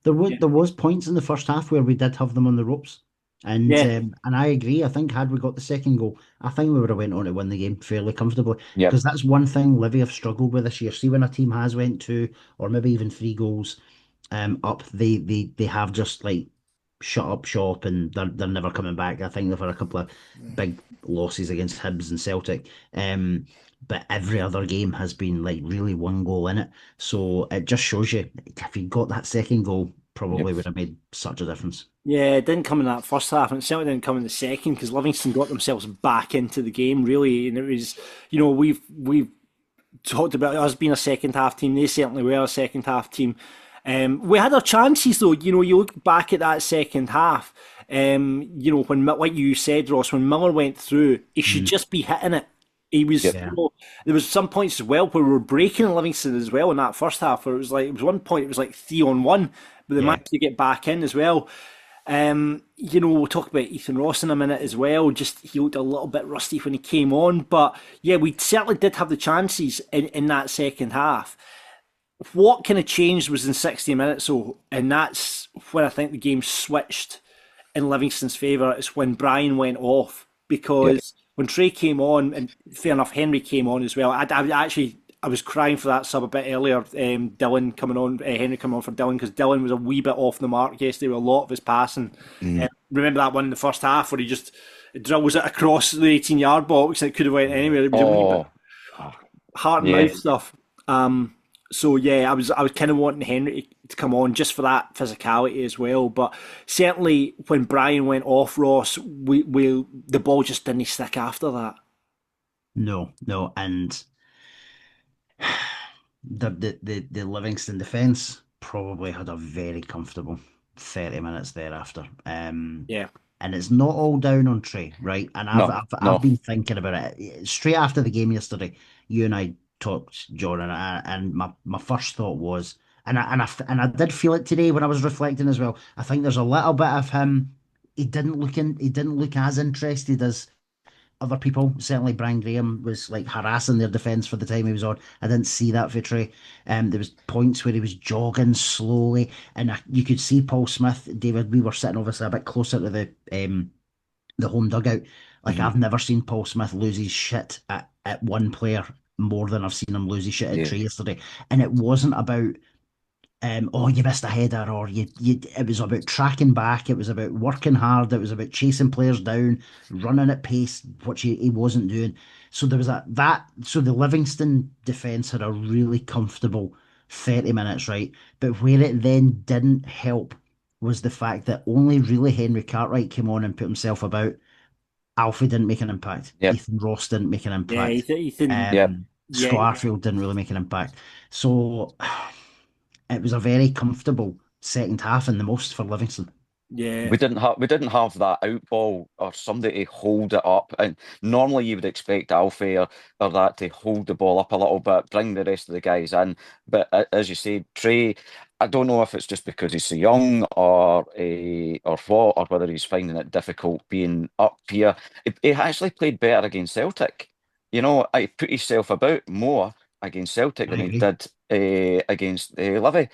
There was points in the first half where we did have them on the ropes. And Yeah, and I agree. I think had we got the second goal, I think we would have went on to win the game fairly comfortably. Yep. Because that's one thing Livy have struggled with this year. See, when a team has went two or maybe even three goals up, they have just like shut up shop and they're never coming back. I think they've had a couple of big losses against Hibs and Celtic. But every other game has been like really one goal in it. So it just shows you if you got that second goal, probably Yep. would have made such a difference. yeah, it didn't come in that first half, and it certainly didn't come in the second because Livingston got themselves back into the game really, and it was, we've talked about us being a second half team. They certainly were a second half team. We had our chances though. You look back at that second half. When like you said, Ross, when Miller went through, he should just be hitting it. He was. Yep. Yeah. There was some points as well where we were breaking Livingston as well in that first half. Where it was one point it was like 3-on-1, but they Yeah. managed to get back in as well. We'll talk about Ethan Ross in a minute as well. Just he looked a little bit rusty when he came on, but yeah, we certainly did have the chances in that second half. What kind of changed was in 60 minutes, though, and that's when I think the game switched in Livingston's favour. It's when Brian went off Yep. because when Trey came on, and fair enough, Henry came on as well. I was crying for that sub a bit earlier. Dylan coming on, Henry coming on for Dylan because Dylan was a wee bit off the mark yesterday with a lot of his passing. Mm. Remember that one in the first half where he just drills it across the 18-yard box and it could have went anywhere. It was a wee bit Oh, heart and yeah. mouth stuff. So yeah, I was kind of wanting Henry to come on just for that physicality as well. But certainly when Brian went off, Ross, we the ball just didn't stick after that. No, and the Livingston defence probably had a very comfortable 30 minutes thereafter. Yeah, And it's not all down on Trey, right? And No, I've no. been thinking about it straight after the game yesterday. You and I talked, John, and my first thought was, and I did feel it today when I was reflecting as well. I think there's a little bit of him. He didn't look as interested as other people. Certainly, Brian Graham was like harassing their defence for the time he was on. I didn't see that for Trey. There was points where he was jogging slowly, and you could see Paul Smith, David. We were sitting obviously a bit closer to the home dugout. Like Mhm. I've never seen Paul Smith lose his shit at one player more than I've seen him lose his shit at Yeah. Trey yesterday. And it wasn't about oh, you missed a header, or it was about tracking back, it was about working hard, it was about chasing players down, running at pace, which he wasn't doing. So there was so the Livingston defence had a really comfortable 30 minutes, right? But where it then didn't help was the fact that only really Henry Cartwright came on and put himself about. Alfie didn't make an impact. Yep. Ethan Ross didn't make an yeah, impact. Ethan. Yep. Yeah, Scott Arfield didn't really make an impact. So it was a very comfortable second half and the most for Livingston. Yeah. We didn't have that out ball or somebody to hold it up. And normally you would expect Alfie or that to hold the ball up a little bit, bring the rest of the guys in. But as you say, Trey, I don't know if it's just because he's so young or what, or whether he's finding it difficult being up here. He actually played better against Celtic. You know, he put himself about more against Celtic I than he agree. did against Livy.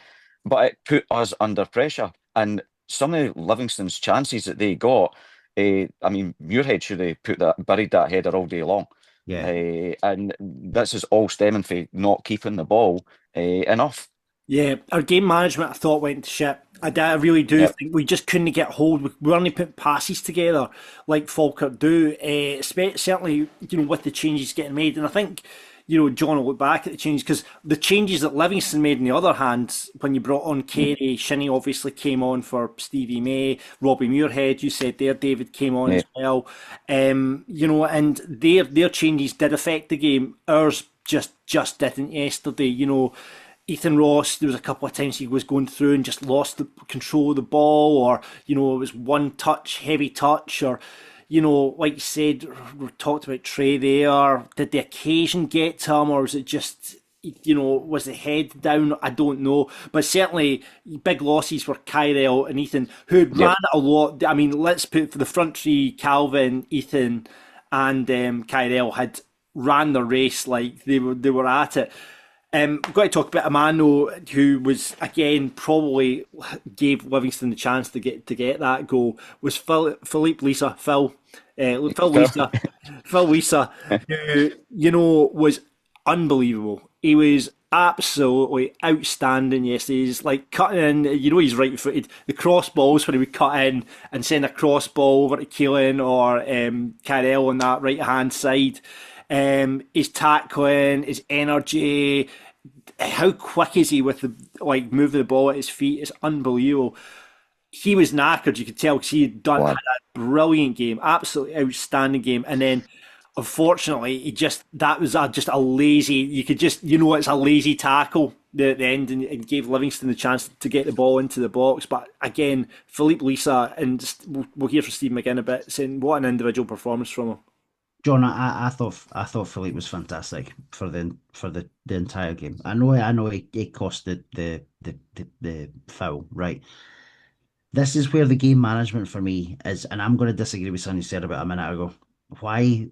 But it put us under pressure. And some of Livingston's chances that they got, I mean, Muirhead should have buried that header all day long. Yeah. And this is all stemming from not keeping the ball enough. Yeah, our game management I thought went to shit. I really do Yep. think we just couldn't get hold. We weren't putting passes together like Falkirk do. Certainly, with the changes getting made, and I think John will look back at the changes because the changes that Livingston made. On the other hand, when you brought on Carey, Shinnie obviously came on for Stevie May, Robbie Muirhead. You said there, David came on Yeah. as well. And their changes did affect the game. Ours just didn't yesterday. Ethan Ross, there was a couple of times he was going through and just lost the control of the ball, or it was one touch, heavy touch, or like you said, we talked about Trey there. Did the occasion get to him, or was it just was the head down? I don't know, but certainly big losses for Kyrell and Ethan, who had ran it a lot. I mean, let's put for the front three: Calvin, Ethan, and Kyrell had ran the race like they were at it. We've got to talk about a man though who was again probably gave Livingston the chance to get that goal was Philippe Lisa, Phil Lisa, Phil Lisa, who was unbelievable. He was absolutely outstanding yesterday. He's like cutting in, he's right footed. The cross balls when he would cut in and send a cross ball over to Keelan or Kyrell on that right hand side. His tackling, his energy, how quick is he with moving the ball at his feet? It's unbelievable. He was knackered, you could tell, because he had had a brilliant game, absolutely outstanding game, and then unfortunately that was just a lazy. You could just it's a lazy tackle at the end, and gave Livingston the chance to get the ball into the box. But again, Philippe Lisa, and we'll hear from Steve McGinn a bit, saying what an individual performance from him. John, I thought Philippe was fantastic for the entire game. I know he cost the foul, right? This is where the game management for me is, and I'm going to disagree with something you said about a minute ago. Why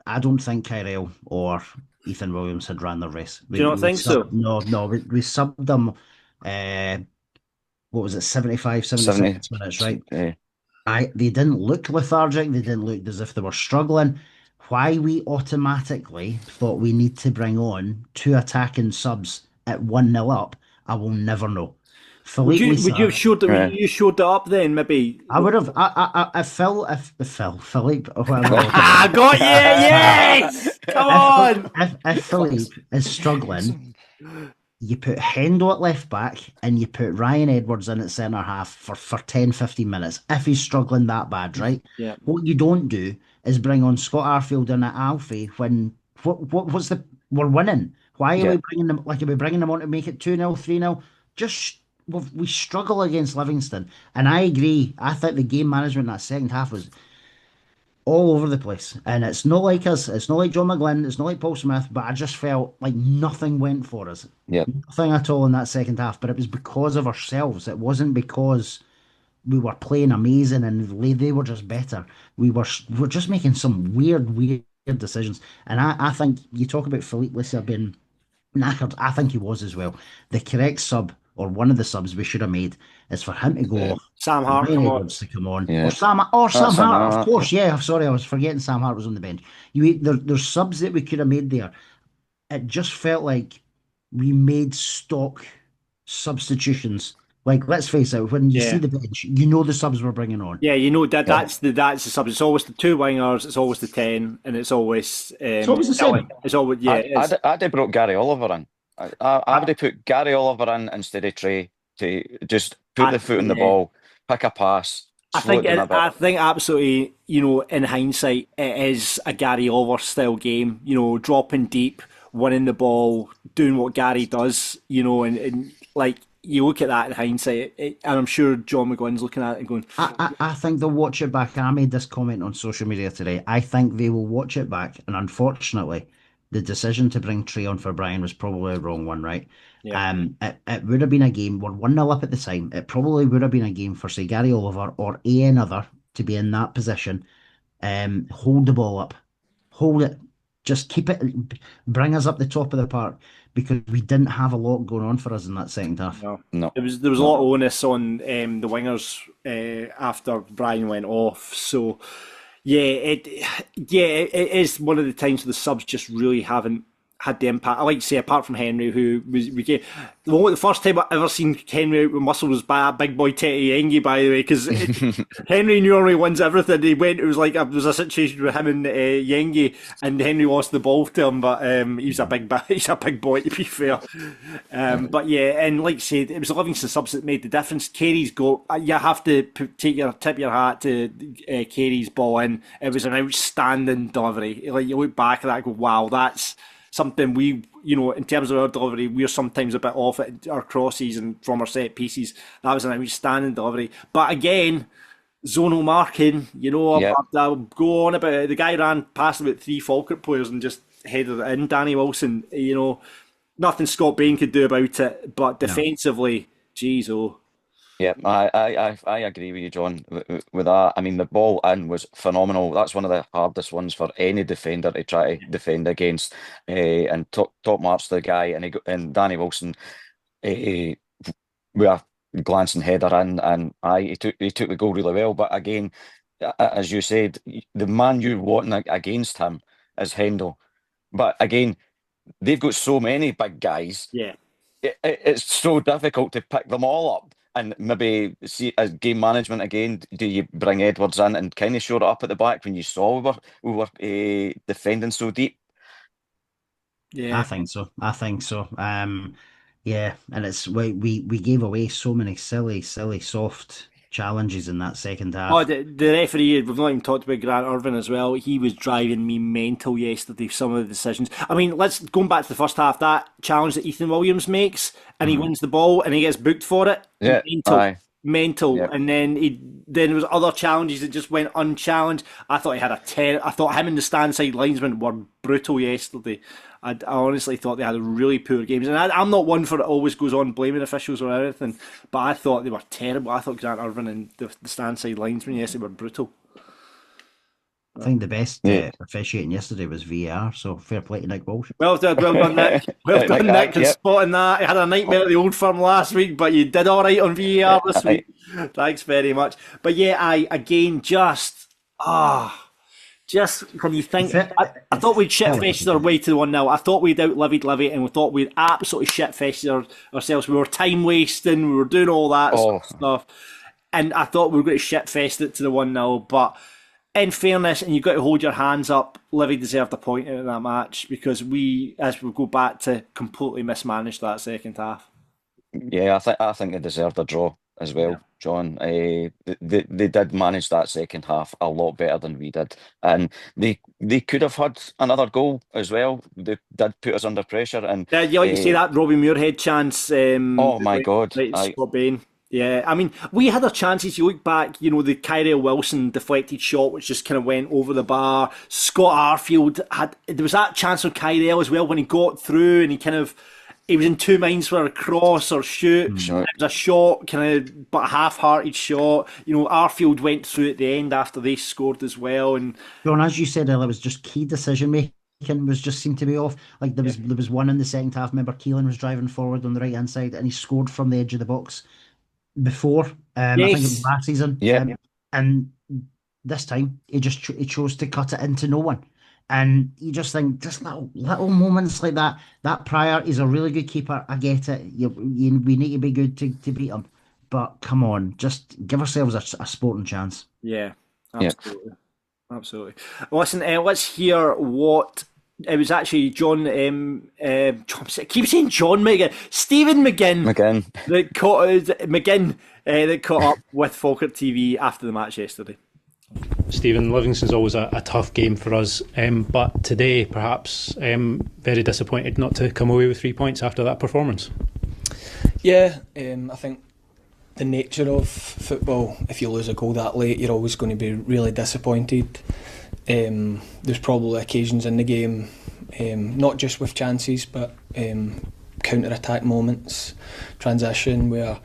I don't think Kyrell or Ethan Williams had ran the race. Do you not think so? No, we subbed them. What was it, 75, 76 minutes, right? Yeah. They didn't look lethargic. They didn't look as if they were struggling. Why we automatically thought we need to bring on two attacking subs at 1-0 up, I will never know. Would you have showed that? You showed that up then, maybe. I would have. If Philippe, I got you. Yes, come on. If Philippe is struggling, you put Hendo at left back and you put Ryan Edwards in at centre half for 10, 15 minutes. If he's struggling that bad, right? Yeah. What you don't do is bring on Scott Arfield and Alfie when we're winning. Why are we bringing them? Like, are we bringing them on to make it 2-0, 3-0? Just we struggle against Livingston, and I agree. I think the game management in that second half was all over the place, and it's not like us. It's not like John McGlynn. It's not like Paul Smith. But I just felt like nothing went for us. Yeah, nothing at all in that second half. But it was because of ourselves. It wasn't because we were playing amazing and they were just better. We're just making some weird decisions. And I think you talk about Philippe Lissa being knackered. I think he was as well. The correct sub, or one of the subs we should have made, is for him to go. Sam Hart to come on. Yeah. Or Sam Hart, of course. Yeah, sorry, I was forgetting Sam Hart was on the bench. There's subs that we could have made there. It just felt like we made stock substitutions. Like, let's face it, when you see the bench, you know the subs we're bringing on. Yeah, that's the subs. It's always the two wingers, it's always the 10, and it's always the same. It's always I'd have brought Gary Oliver in. I would have put Gary Oliver in instead of Trey to just put the foot on the ball, pick a pass. I think absolutely, in hindsight, it is a Gary Oliver style game. Dropping deep, winning the ball, doing what Gary does. And like you look at that in hindsight, and I'm sure John McGuinn's looking at it and going, I think they'll watch it back. I made this comment on social media today. I think they will watch it back, and unfortunately, the decision to bring Trey on for Brian was probably a wrong one, right? Yeah. It would have been a game. We're 1-0 up at the time. It probably would have been a game for, say, Gary Oliver or another to be in that position. Hold the ball up, hold it, just keep it, bring us up the top of the park, because we didn't have a lot going on for us in that second half. No. There was a lot of onus on the wingers after Brian went off. So it is one of the times where the subs just really haven't had the impact. I like to say, apart from Henry, who we gave the first time I ever seen Henry out with muscle was by a big boy Teddy Yengi, by the way, because Henry normally wins everything. It was like there was a situation with him and Yengi, and Henry lost the ball to him, but he's a big boy, to be fair. But yeah, and like I said, it was the Livingston subs that made the difference. Carey's got, you have to tip your hat to Carey's ball in. It was an outstanding delivery. Like, you look back at that and go, wow, that's something we, in terms of our delivery, we're sometimes a bit off at our crosses and from our set pieces. That was an outstanding delivery. But again, zonal marking, I'll go on about it. The guy ran past about 3 Falkirk players and just headed it in. Danny Wilson, nothing Scott Bain could do about it. But defensively, geez, oh. Yeah, I agree with you, John, with that. I mean, the ball in was phenomenal. That's one of the hardest ones for any defender to try to defend against. And top marks the guy, and Danny Wilson with a glancing header in, and he took the goal really well. But again, as you said, the man you're wanting against him is Hendel. But again, they've got so many big guys. Yeah, it's so difficult to pick them all up. And maybe see, as game management again, do you bring Edwards in and kind of shore it up at the back when you saw we were defending so deep? Yeah, I think so. Yeah, and it's we gave away so many silly, soft challenges in that second half. Oh, the referee, we've not even talked about Grant Irvin as well. He was driving me mental yesterday, some of the decisions. I mean, going back to the first half, that challenge that Ethan Williams makes, and he wins the ball and he gets booked for it. Yeah, mental. Yep. And then there was other challenges that just went unchallenged. I thought he had I thought him and the stand side linesman were brutal yesterday. I honestly thought they had really poor games, and I'm not one for it always goes on blaming officials or anything, but I thought they were terrible. I thought Grant Irvin and the stand side linesman yesterday were brutal. I think the best officiating yesterday was VAR, so fair play to Nick Walsh. Well done, Nick. Well done, Nick, for spotting that. You had a nightmare at the Old Firm last week, but you did all right on VAR this week. Thanks very much. But yeah, just when you think, I thought we'd shit-fested our way to the 1-0. I thought we'd out-livied Livy, and we thought we'd absolutely shit-fested ourselves. We were time-wasting, we were doing all that sort of stuff. And I thought we were going to shit-fest it to the 1-0, but in fairness, and you've got to hold your hands up, Livy deserved a point out of that match, because as we go back to completely mismanage that second half. Yeah, I think they deserved a draw as well, John. They did manage that second half a lot better than we did, and they could have had another goal as well. They did put us under pressure, and you see that Robbie Muirhead chance. Oh my God! Scott Bain. Yeah, I mean, we had our chances. You look back, the Kyrell Wilson deflected shot, which just kind of went over the bar. Scott Arfield there was that chance on Kyrell as well when he got through and he was in two minds for a cross or shoot. It was a shot, but a half-hearted shot. Arfield went through at the end after they scored as well. And John, as you said earlier, it was just key decision making seemed to be off. Like there was one in the second half. Remember, Keelan was driving forward on the right hand side, and he scored from the edge of the box before. I think it was last season. Yeah, and this time he chose to cut it into no one. And you just think, just little moments like that. That Pryor is a really good keeper. I get it. We need to be good to beat him. But come on, just give ourselves a sporting chance. Yeah, absolutely. Yeah. Absolutely. Listen, let's hear what... It was actually John... I keep saying John McGinn. Stephen McGinn. That caught up with Falkirk TV after the match yesterday. Stephen, Livingston's always a tough game for us, but today perhaps very disappointed not to come away with 3 points after that performance. Yeah, I think the nature of football, if you lose a goal that late, you're always going to be really disappointed. There's probably occasions in the game, not just with chances, but counter-attack moments, transition, where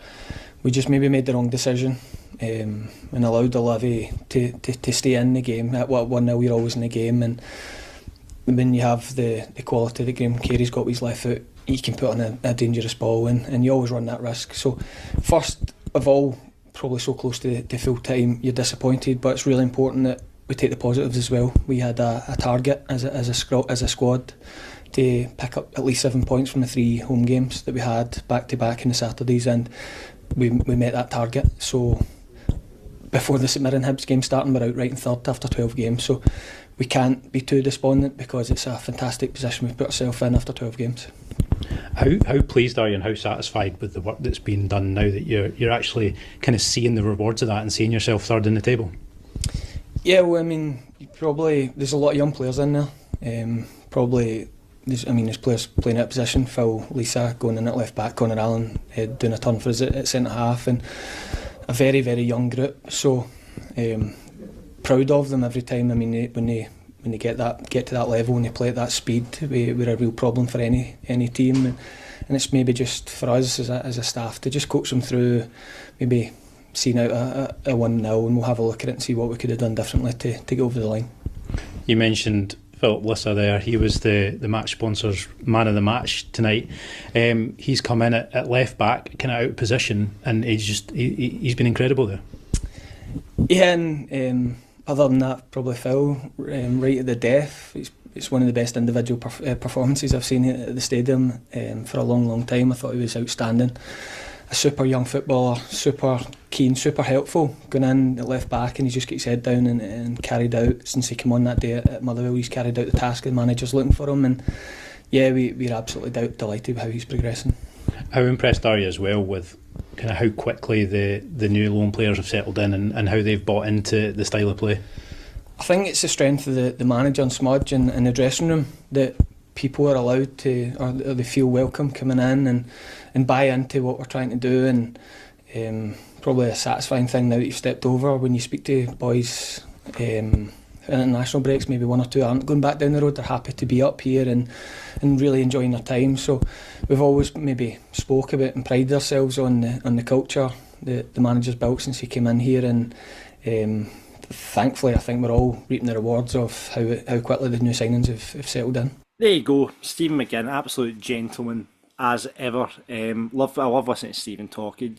we just maybe made the wrong decision and allowed the Livy to stay in the game. At 1-0, you're always in the game, and when you have the quality that Graham Carey's got with his left foot, he can put on a dangerous ball, and you always run that risk. So first of all, probably so close to full time, you're disappointed, but it's really important that we take the positives as well. We had a target as a squad to pick up at least 7 points from the 3 home games that we had back to back in the Saturdays, and we met that target. So before the St Mirren Hibs game starting, we're outright in third after 12 games, so we can't be too despondent because it's a fantastic position we've put ourselves in after 12 games. How pleased are you and how satisfied with the work that's been done now that you're actually kind of seeing the rewards of that and seeing yourself third in the table? Yeah, well, I mean, there's a lot of young players in there. There's players playing out of position. Phil, Lisa going in at left back, Connor Allen doing a turn for us at centre half, and a very, very young group. So proud of them every time. I mean, when they get to that level and they play at that speed, we're a real problem for any team, and it's maybe just for us as a staff to just coach them through, maybe seeing out a 1-0, and we'll have a look at it and see what we could have done differently to get over the line. You mentioned Philip Lissa there. He was the match sponsor's man of the match tonight. He's come in at left back, kind of out of position, and he's been incredible there. Yeah, and other than that, probably Phil, right at the death. It's one of the best individual performances I've seen at the stadium for a long, long time. I thought he was outstanding. A super young footballer, super keen, super helpful, going in at left back, and he just gets his head down and carried out, since he came on that day at Motherwell, he's carried out the task the manager's looking for him, and yeah, we're absolutely delighted with how he's progressing. How impressed are you as well with kind of how quickly the new loan players have settled in and how they've bought into the style of play? I think it's the strength of the manager and Smudge in the dressing room, that people are allowed to, or they feel welcome coming in and buy into what we're trying to do, and probably a satisfying thing now that you've stepped over, when you speak to boys in international breaks, maybe 1 or 2 aren't going back down the road, they're happy to be up here and really enjoying their time. So we've always maybe spoke about and prided ourselves on the culture that the manager's built since he came in here, and thankfully I think we're all reaping the rewards of how quickly the new signings have settled in. There you go, Stephen McGinn, absolute gentleman as ever. I love listening to Stephen talk. I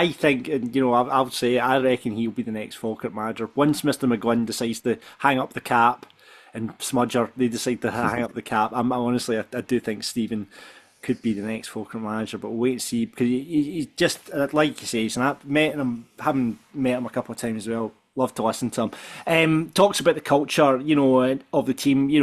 think, and I would say, I reckon he'll be the next Falkirk manager. Once Mr. McGlynn decides to hang up the cap, and Smudger, they decide to hang up the cap, honestly, I do think Stephen could be the next Falkirk manager, but we'll wait and see, because he's just, like you say, having met him a couple of times as well, love to listen to him. Talks about the culture, of the team, he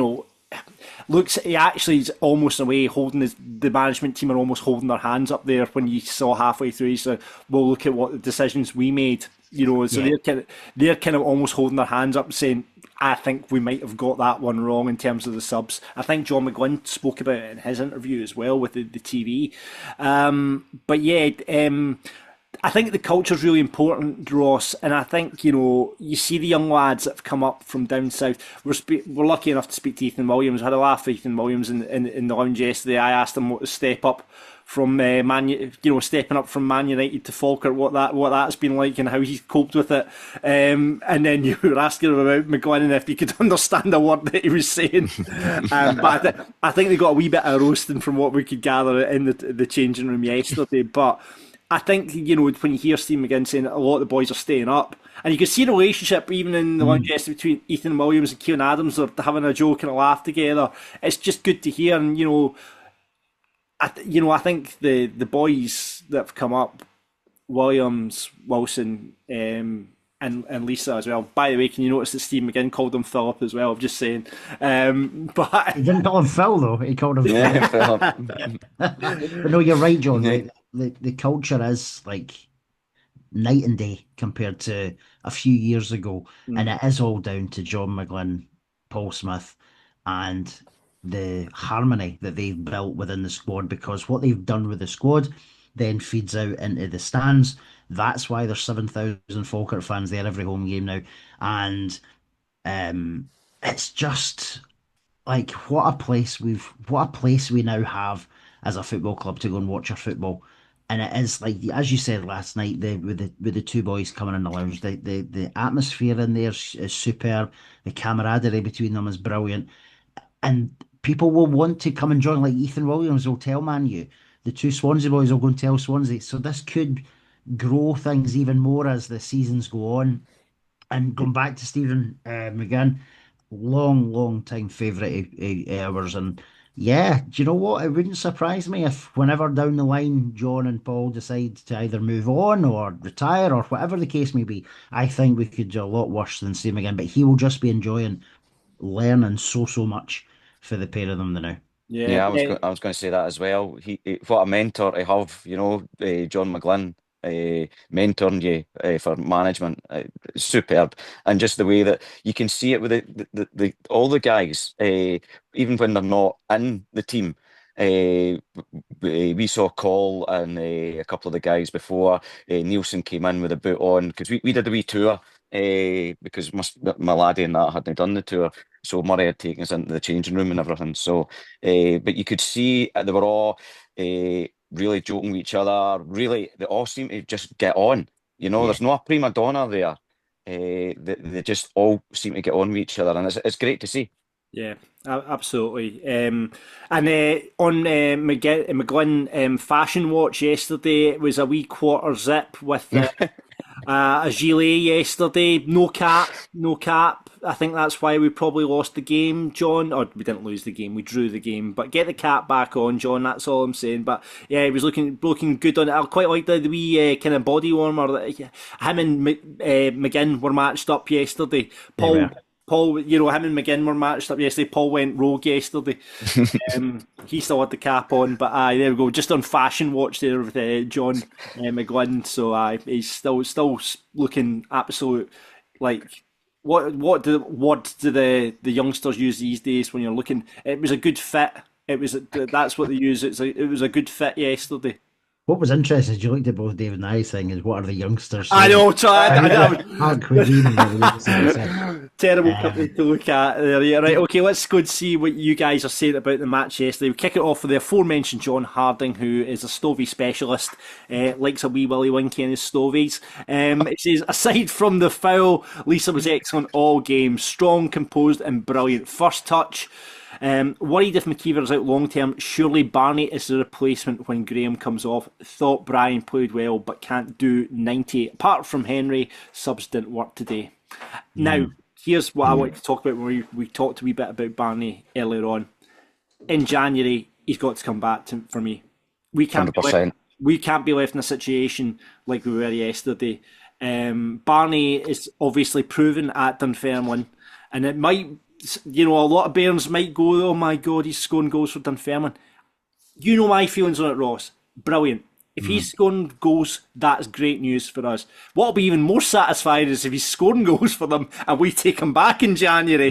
actually is almost in a way the management team are almost holding their hands up there when you saw halfway through. He said, well, look at what the decisions we made, so yeah. They're kind of almost holding their hands up saying, I think we might have got that one wrong in terms of the subs. I think John McGlynn spoke about it in his interview as well with the TV. But yeah, I think the culture is really important, Ross, and I think you see the young lads that have come up from down south. We're lucky enough to speak to Ethan Williams. I had a laugh with Ethan Williams in the lounge yesterday. I asked him what the step up from stepping up from Man United to Falkirk, what that's been like and how he's coped with it. And then you were asking him about McGlynn and if he could understand a word that he was saying. But I think they got a wee bit of roasting from what we could gather in the changing room yesterday. But I think, when you hear Steve McGinn saying that a lot of the boys are staying up, and you can see the relationship even in the lunch yesterday between Ethan Williams and Kieran Adams, they're having a joke and a laugh together. It's just good to hear, and I think the boys that have come up, Williams, Wilson, and Lisa as well. By the way, can you notice that Steve McGinn called him Philip as well? I'm just saying. But he didn't call him Phil though. He called him Philip. But no, you're right, John. Right? The culture is like night and day compared to a few years ago, and it is all down to John McGlynn, Paul Smith, and the harmony that they've built within the squad, because what they've done with the squad then feeds out into the stands. That's why there's 7,000 Falkirk fans there every home game now. And it's just like what a place we now have as a football club to go and watch our football. And it is like, as you said last night, with the two boys coming in the lounge, the atmosphere in there is superb. The camaraderie between them is brilliant, and people will want to come and join. Like Ethan Williams will tell Man U, the two Swansea boys will go and tell Swansea. So this could grow things even more as the seasons go on. And going back to Stephen McGinn, long time favourite of ours. And yeah, do you know what? It wouldn't surprise me if whenever down the line John and Paul decide to either move on or retire or whatever the case may be, I think we could do a lot worse than Steve McGinn. But he will just be enjoying learning so much for the pair of them now. Yeah, I was going to say that as well. What a mentor to have, John McGlynn mentoring you for management, superb. And just the way that you can see it with the all the guys, even when they're not in the team. We saw Cole and a couple of the guys before. Nielsen came in with a boot on because we did a wee tour. Because my laddie and that hadn't done the tour, so Murray had taken us into the changing room and everything. So, but you could see they were all really joking with each other. Really, they all seem to just get on. There's no prima donna there. They just all seem to get on with each other, and it's great to see. Yeah, absolutely. And on McGlynn Fashion Watch yesterday, it was a wee quarter zip with a gilet yesterday. No cap. I think that's why we probably lost the game, John. Or we didn't lose the game, we drew the game. But get the cap back on, John, that's all I'm saying. But yeah, he was looking good on it. I quite like the wee kind of body warmer. Him and McGinn were matched up yesterday. Paul, him and McGinn were matched up yesterday. Paul went rogue yesterday. He still had the cap on, but there we go. Just on Fashion Watch there with John McGlynn. So he's still looking absolute. Like what do the youngsters use these days when you're looking? It was a good fit. That's what they use. It was a good fit yesterday. What was interesting is you looked at both David and I's thing is what are the youngsters saying? I know, terrible company to look at there. Yeah, right, okay, let's go and see what you guys are saying about the match yesterday. We kick it off with the aforementioned John Harding, who is a Stovie specialist, likes a wee Willie Winky and his Stovies. It says, aside from the foul, Lisa was excellent all game, strong, composed and brilliant. First touch. Worried if McKeever is out long term. Surely Barney is the replacement when Graham comes off. Thought Brian played well but can't do 90. Apart from Henry, subs didn't work today. Now, here's what I want to talk about when we talked a wee bit about Barney earlier on. In January, he's got to come back for me. We can't be left in a situation like we were yesterday. Barney is obviously proven at Dunfermline, and it might. A lot of Bairns might go, oh my God, he's scoring goals for Dunfermline. You know my feelings on it, Ross. Brilliant. If he's scoring goals, that's great news for us. What'll be even more satisfying is if he's scoring goals for them and we take him back in January.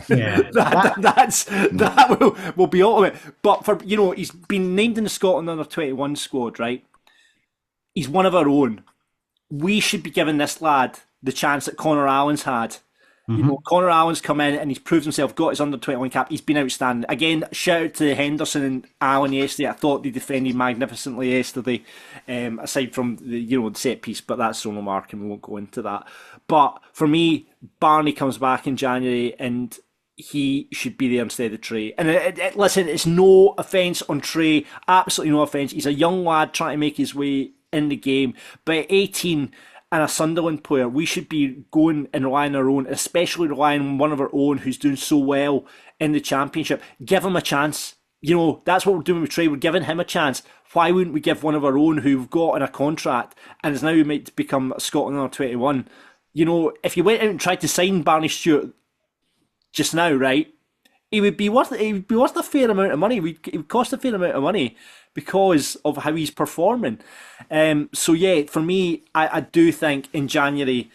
Yeah. that will be ultimate. But for he's been named in the Scotland under-21 squad, right? He's one of our own. We should be giving this lad the chance that Connor Allen's had. Connor Allen's come in and he's proved himself, got his under-21 cap. He's been outstanding. Again, shout out to Henderson and Allen yesterday. I thought they defended magnificently yesterday, aside from the set piece, but that's Sono Mark and we won't go into that. But for me, Barney comes back in January and he should be there instead of Trey. And listen, it's no offence on Trey, absolutely no offence. He's a young lad trying to make his way in the game, but at 18... and a Sunderland player, we should be going and relying on our own, especially relying on one of our own who's doing so well in the Championship. Give him a chance. That's what we're doing with Trey. We're giving him a chance. Why wouldn't we give one of our own who we've got in a contract and is now might become Scotland under-21? If you went out and tried to sign Barney Stewart just now, right, it would be worth a fair amount of money. It would cost a fair amount of money because of how he's performing. So yeah, for me, I do think in January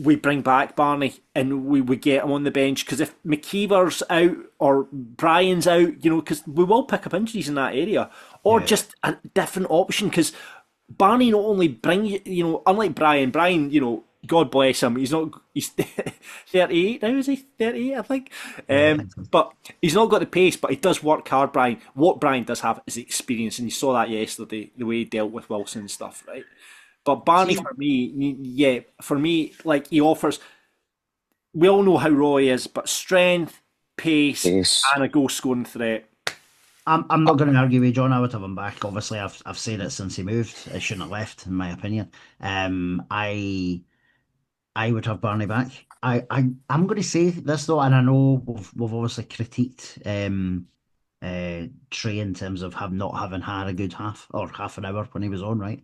we bring back Barney and we get him on the bench, because if McKeever's out or Brian's out, because we will pick up injuries in that area, or just a different option, because Barney not only brings, unlike Brian, God bless him, he's 38 now, is he? 38, I think. But he's not got the pace, but he does work hard, Brian. What Brian does have is the experience, and you saw that yesterday, the way he dealt with Wilson and stuff, right? But Barney, for me, like, he offers, we all know how raw he is, but strength, pace. And a goal-scoring threat. I'm not going to argue with you, John. I would have him back. Obviously, I've said it since he moved. It shouldn't have left, in my opinion. I would have Barney back. I'm going to say this though, and I know we've obviously critiqued Trey in terms of not having had a good half an hour when he was on, right?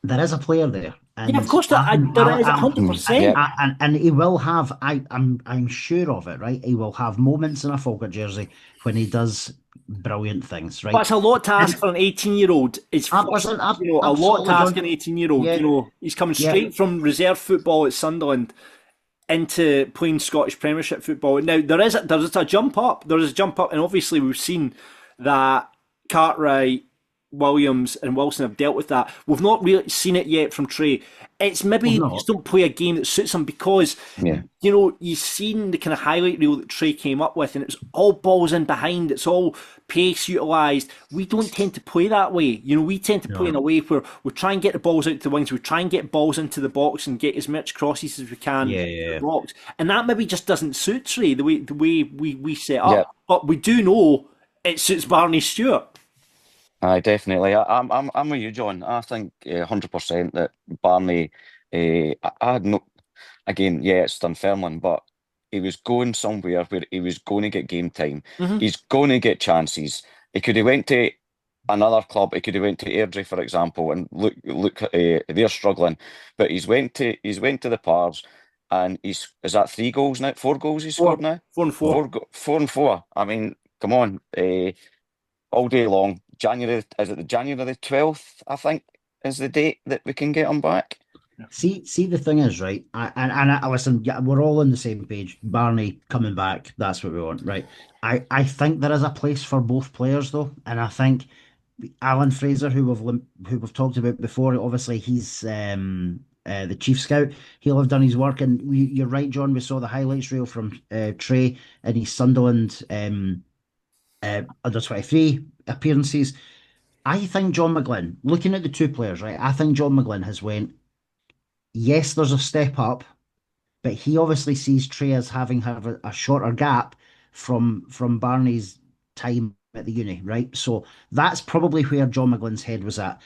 There is a player there. And of course there is 100%. And he will have, I'm sure of it, right? He will have moments in a Falkirk jersey when he does brilliant things, right? But it's a lot to ask for an 18-year-old. It's a lot to ask an 18-year-old. He's coming straight from reserve football at Sunderland into playing Scottish Premiership football. Now there's a jump up. There is a jump up, and obviously we've seen that Cartwright, Williams and Wilson have dealt with that. We've not really seen it yet from Trey. It's maybe just don't play a game that suits him, because you've seen the kind of highlight reel that Trey came up with, and it's all balls in behind, it's all pace utilised. We don't tend to play that way. We tend to play in a way where we try and get the balls out to the wings, we try and get balls into the box and get as much crosses as we can to the box. And that maybe just doesn't suit Trey the way we set up. But we do know it suits Barney Stewart. Aye, definitely. I'm with you, John. I think 100% that Barney. I had no. Again, it's Dunfermline, but he was going somewhere where he was going to get game time. He's going to get chances. He could have went to another club. He could have went to Airdrie, for example, and look, they're struggling. But he's went to the Pars, and is that 3 goals now? 4 goals he scored now. 4 and 4. 4 and 4. I mean, come on, all day long. January, is it the January 12th, I think, is the date that we can get him back? See, the thing is, right, I listen, we're all on the same page. Barney coming back, that's what we want, right? I think there is a place for both players, though, and I think Alan Fraser, who we've talked about before, obviously he's the chief scout. He'll have done his work, and you're right, John. We saw the highlights reel from Trey and his Sunderland under 23 appearances. I think John McGlynn, looking at the two players, right, I think John McGlynn has went, yes, there's a step up, but he obviously sees Trey as having a shorter gap from Barney's time at the uni, right? So that's probably where John McGlynn's head was at.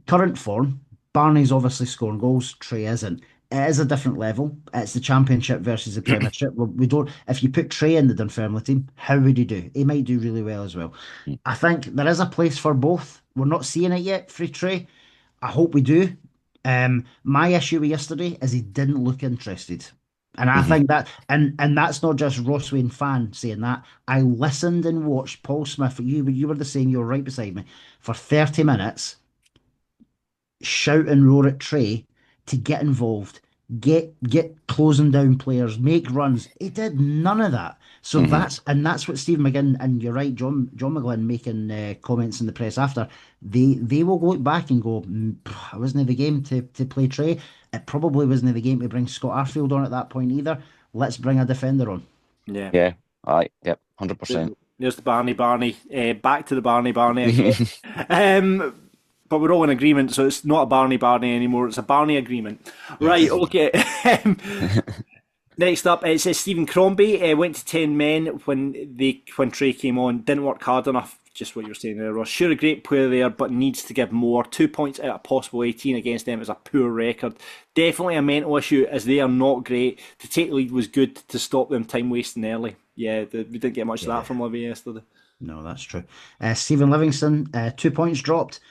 Current form, Barney's obviously scoring goals, Trey isn't. It is a different level. It's the Championship versus the Premiership. We don't. If you put Trey in the Dunfermline team, how would he do? He might do really well as well. I think there is a place for both. We're not seeing it yet for Trey. I hope we do. My issue with yesterday is he didn't look interested, and I think that, and that's not just Ross Wayne fan saying that. I listened and watched Paul Smith. You were the same. You were right beside me for 30 minutes. Shout and roar at Trey to get involved, get closing down players, make runs. He did none of that. So that's what Steve McGinn, and you're right, John McGlynn making comments in the press after. They will look back and go, it wasn't the game to play Trey. It probably wasn't the game to bring Scott Arfield on at that point either. Let's bring a defender on. Yeah. Aye. Yep. 100%. There's the Barney. Back to the Barney. But we're all in agreement, so it's not a Barney anymore. It's a Barney agreement. Right, okay. Next up, it says Stephen Crombie went to 10 men when Trey came on. Didn't work hard enough. Just what you're saying there, Ross. Sure, a great player there, but needs to give more. 2 points out of possible 18 against them is a poor record. Definitely a mental issue, as they are not great. To take the lead was good to stop them time wasting early. Yeah, we didn't get much of that from Livy yesterday. No, that's true. Stephen Livingston, 2 points dropped.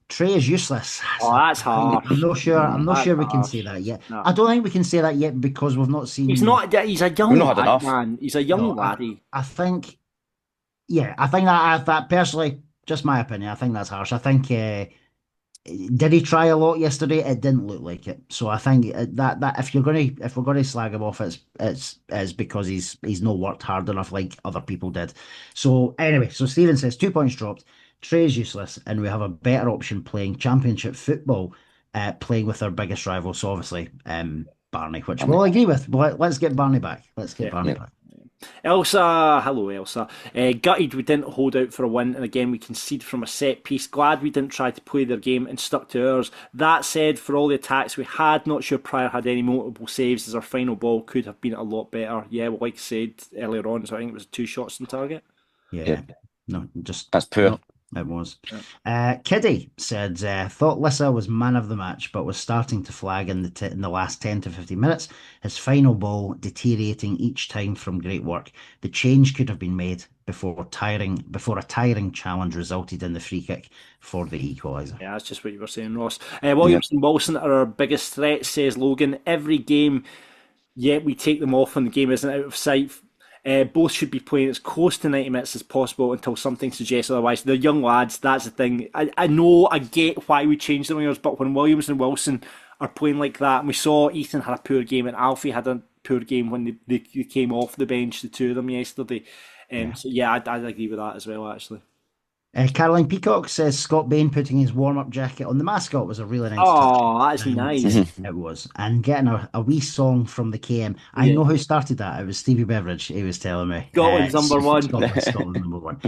Trey is useless. Oh, that's hard. I'm not sure we can say that yet. No. I don't think we can say that yet because we've not seen. He's a young lad, man. He's a young laddie. I think that personally, just my opinion, I think that's harsh. I think Did he try a lot yesterday? It didn't look like it. So I think that if we're gonna slag him off, it's because he's not worked hard enough like other people did. So anyway, so Stephen says 2 points dropped. Trey's useless, and we have a better option playing Championship football, playing with our biggest rival. So obviously, Barney, which we'll agree with. Let's get Barney back. Let's get Barney back. Elsa, hello Elsa. Gutted we didn't hold out for a win, and again we conceded from a set piece. Glad we didn't try to play their game and stuck to ours. That said, for all the attacks we had, not sure Pryor had any notable saves, as our final ball could have been a lot better. Yeah, well, like I said earlier on, so I think it was 2 shots on target. Yeah. No, just that's poor. No, it was. Kiddy said, thought Lissa was man of the match, but was starting to flag in the last 10 to 15 minutes. His final ball deteriorating each time from great work. The change could have been made before a tiring challenge resulted in the free kick for the equaliser. Yeah, that's just what you were saying, Ross. Williams and Wilson are our biggest threat, says Logan. Every game, yet we take them off when the game isn't out of sight. Both should be playing as close to 90 minutes as possible until something suggests otherwise. They're young lads, that's the thing. I know, I get why we changed the wingers, but when Williams and Wilson are playing like that, and we saw Ethan had a poor game and Alfie had a poor game when they came off the bench, the two of them yesterday. So yeah, I'd agree with that as well, actually. Caroline Peacock says Scott Bain putting his warm-up jacket on the mascot was a really nice touch. Oh, that's nice. It was. And getting a wee song from the KM. I know who started that. It was Stevie Beveridge, he was telling me. Scotland's number one. Scotland's number one.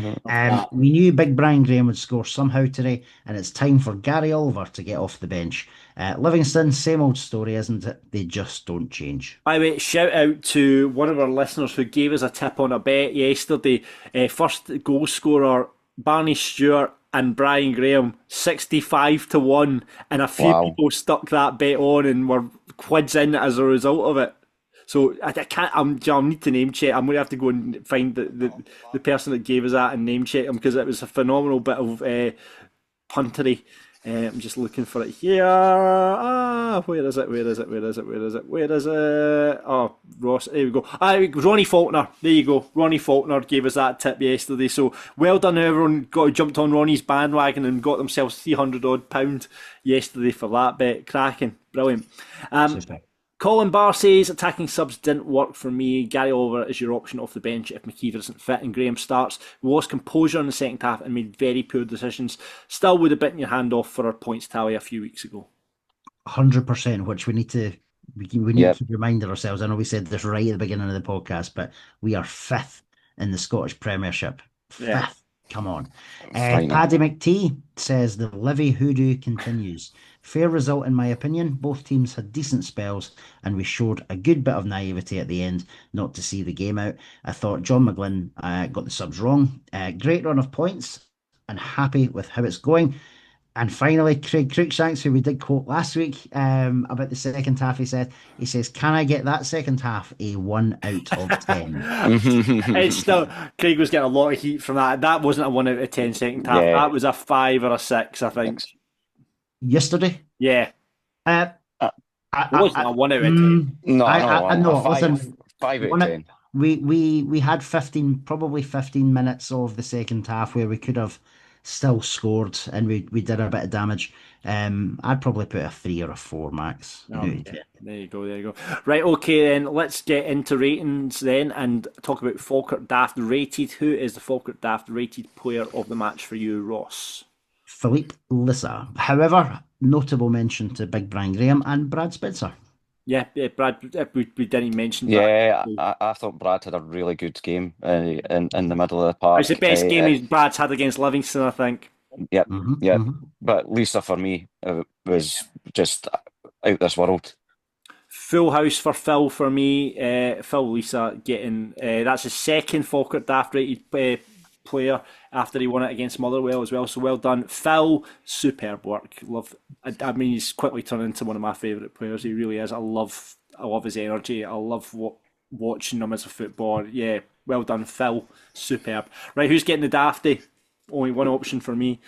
We knew Big Brian Graham would score somehow today, and it's time for Gary Oliver to get off the bench. Livingston, same old story, isn't it? They just don't change. By the way, shout out to one of our listeners who gave us a tip on a bet yesterday. First goal scorer, Barney Stewart and Brian Graham, 65-1, and a few people stuck that bet on and were quids in as a result of it. So I can't. I'll need to name check. I'm going to have to go and find the person that gave us that and name check him, because it was a phenomenal bit of puntery. I'm just looking for it here. Where is it? Oh, Ross, there we go. Ronnie Faulkner. There you go. Ronnie Faulkner gave us that tip yesterday. So well done, everyone. Jumped on Ronnie's bandwagon and got themselves £300 yesterday for that bet. Cracking. Brilliant. Colin Barr says attacking subs didn't work for me. Gary Oliver is your option off the bench if McKeever isn't fit and Graham starts. We lost composure in the second half and made very poor decisions. Still would have bitten your hand off for our points tally a few weeks ago. 100%, which we need to keep reminding ourselves. I know we said this right at the beginning of the podcast, but we are 5th in the Scottish Premiership. 5th. Yeah. Come on. Paddy McT says the Livy hoodoo continues. Fair result in my opinion. Both teams had decent spells and we showed a good bit of naivety at the end not to see the game out. I thought John McGlynn got the subs wrong. Great run of points and happy with how it's going. And finally, Craig Cruikshanks, who we did quote last week about the second half, he says, can I get that second half a 1 out of 10? It's still, Craig was getting a lot of heat from that. That wasn't a 1 out of 10 second half. Yeah. That was a 5 or a 6, I think. Yesterday? Yeah. It wasn't a 1 out of 10. No, listen, 5 out of 10. We had 15 minutes of the second half where we could have still scored and we did a bit of damage. I'd probably put a 3 or a 4 max. Okay. There you go. Right, okay then, let's get into ratings then and talk about Falkirk Daft rated. Who is the Falkirk Daft rated player of the match for you, Ross? Philippe Lissa. However, notable mention to Big Brian Graham and Brad Spencer. Yeah, Brad, we didn't mention that. Yeah, I thought Brad had a really good game in the middle of the park. It's the best game Brad's had against Livingston, I think. Yep. But Lisa, for me, was just out this world. Full house for Phil for me. Phil Lisa getting, that's his second Falkirk Daft rated player after he won it against Motherwell as well. So well done, Phil. Superb work. I mean, he's quickly turned into one of my favourite players. He really is. I love his energy. I love watching him as a footballer. Yeah, well done, Phil. Superb. Right, who's getting the Dafty? Only one option for me.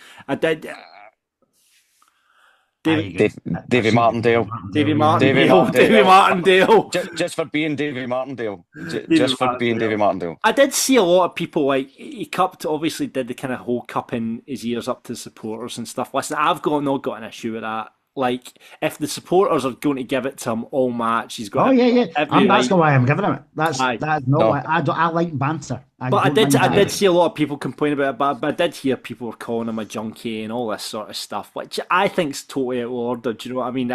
Davy Martindale. Davy Martindale. Just for being Davy Martindale. Just for being Davy Martindale. I did see a lot of people, like, he obviously did the kind of whole cupping his ears up to supporters and stuff. Listen, I've not got an issue with that. Like, if the supporters are going to give it to him all match, he's got. That's the way I'm giving him it. That's not why I like banter. I did see a lot of people complain about it, but I did hear people were calling him a junkie and all this sort of stuff, which I think's totally out of order. Do you know what I mean?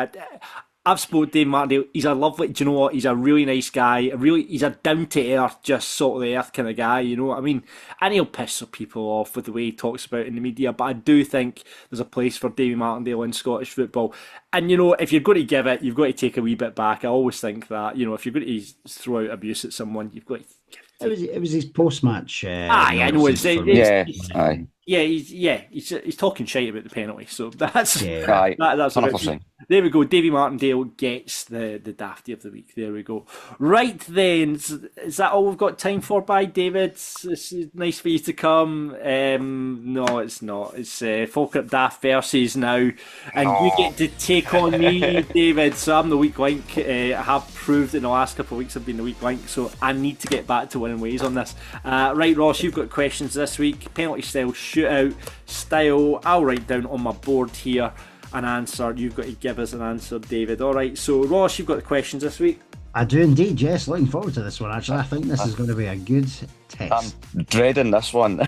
I've spoken to Dave Martindale. He's a lovely. Do you know what? He's a really nice guy. He's a down to earth, just salt of the earth kind of guy. You know what I mean? And he'll piss some people off with the way he talks about it in the media. But I do think there's a place for Davy Martindale in Scottish football. And you know, if you're going to give it, you've got to take a wee bit back. I always think that. You know, if you're going to throw out abuse at someone, you've got to. It was his post match. I know. He's talking shite about the penalty, so that's right. That's 100%. There we go. Davy Martindale gets the Dafty of the week. There we go. Right then, is that all we've got time for? By David, it's nice for you to come. No, it's not. It's Falkirk Daft versus now, and you get to take on me, David. So I'm the weak link. I have proved in the last couple of weeks I've been the weak link, so I need to get back to winning ways on this. Right, Ross, you've got questions this week. Penalty style, shootout style. I'll write down on my board here an answer. You've got to give us an answer, David. All right, so Ross, you've got the questions this week. I do indeed, yes. Looking forward to this one, actually. I think this is going to be a good test. I'm dreading this one.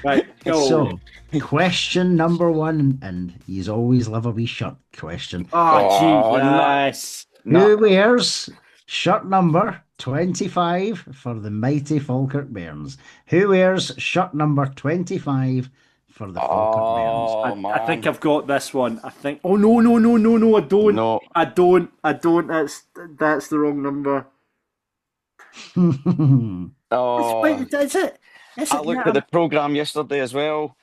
Right, go. So, question number one, and you always love a wee shirt question. Nice. Who wears shirt number 25 for the mighty Falkirk Bairns? Who wears shirt number 25 for the Falkirk Bairns? I think I've got this one. I think. Oh no! I don't. No. I don't. That's the wrong number. Is it? I looked at the programme yesterday as well.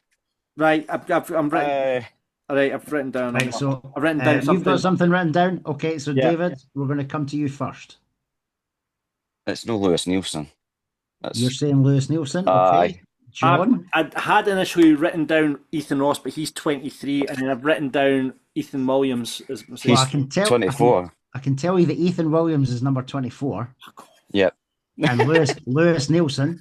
Right, I'm writing. All right, I've written down. Right, so I've written down something. You've got something written down. Okay, so David, we're going to come to you first. It's no Lewis Nielsen. You're saying Lewis Nielsen? Okay. John? I had initially written down Ethan Ross, but he's 23, and then I've written down Ethan Williams. He's 24. I can tell you that Ethan Williams is number 24. Yep. And Lewis Nielsen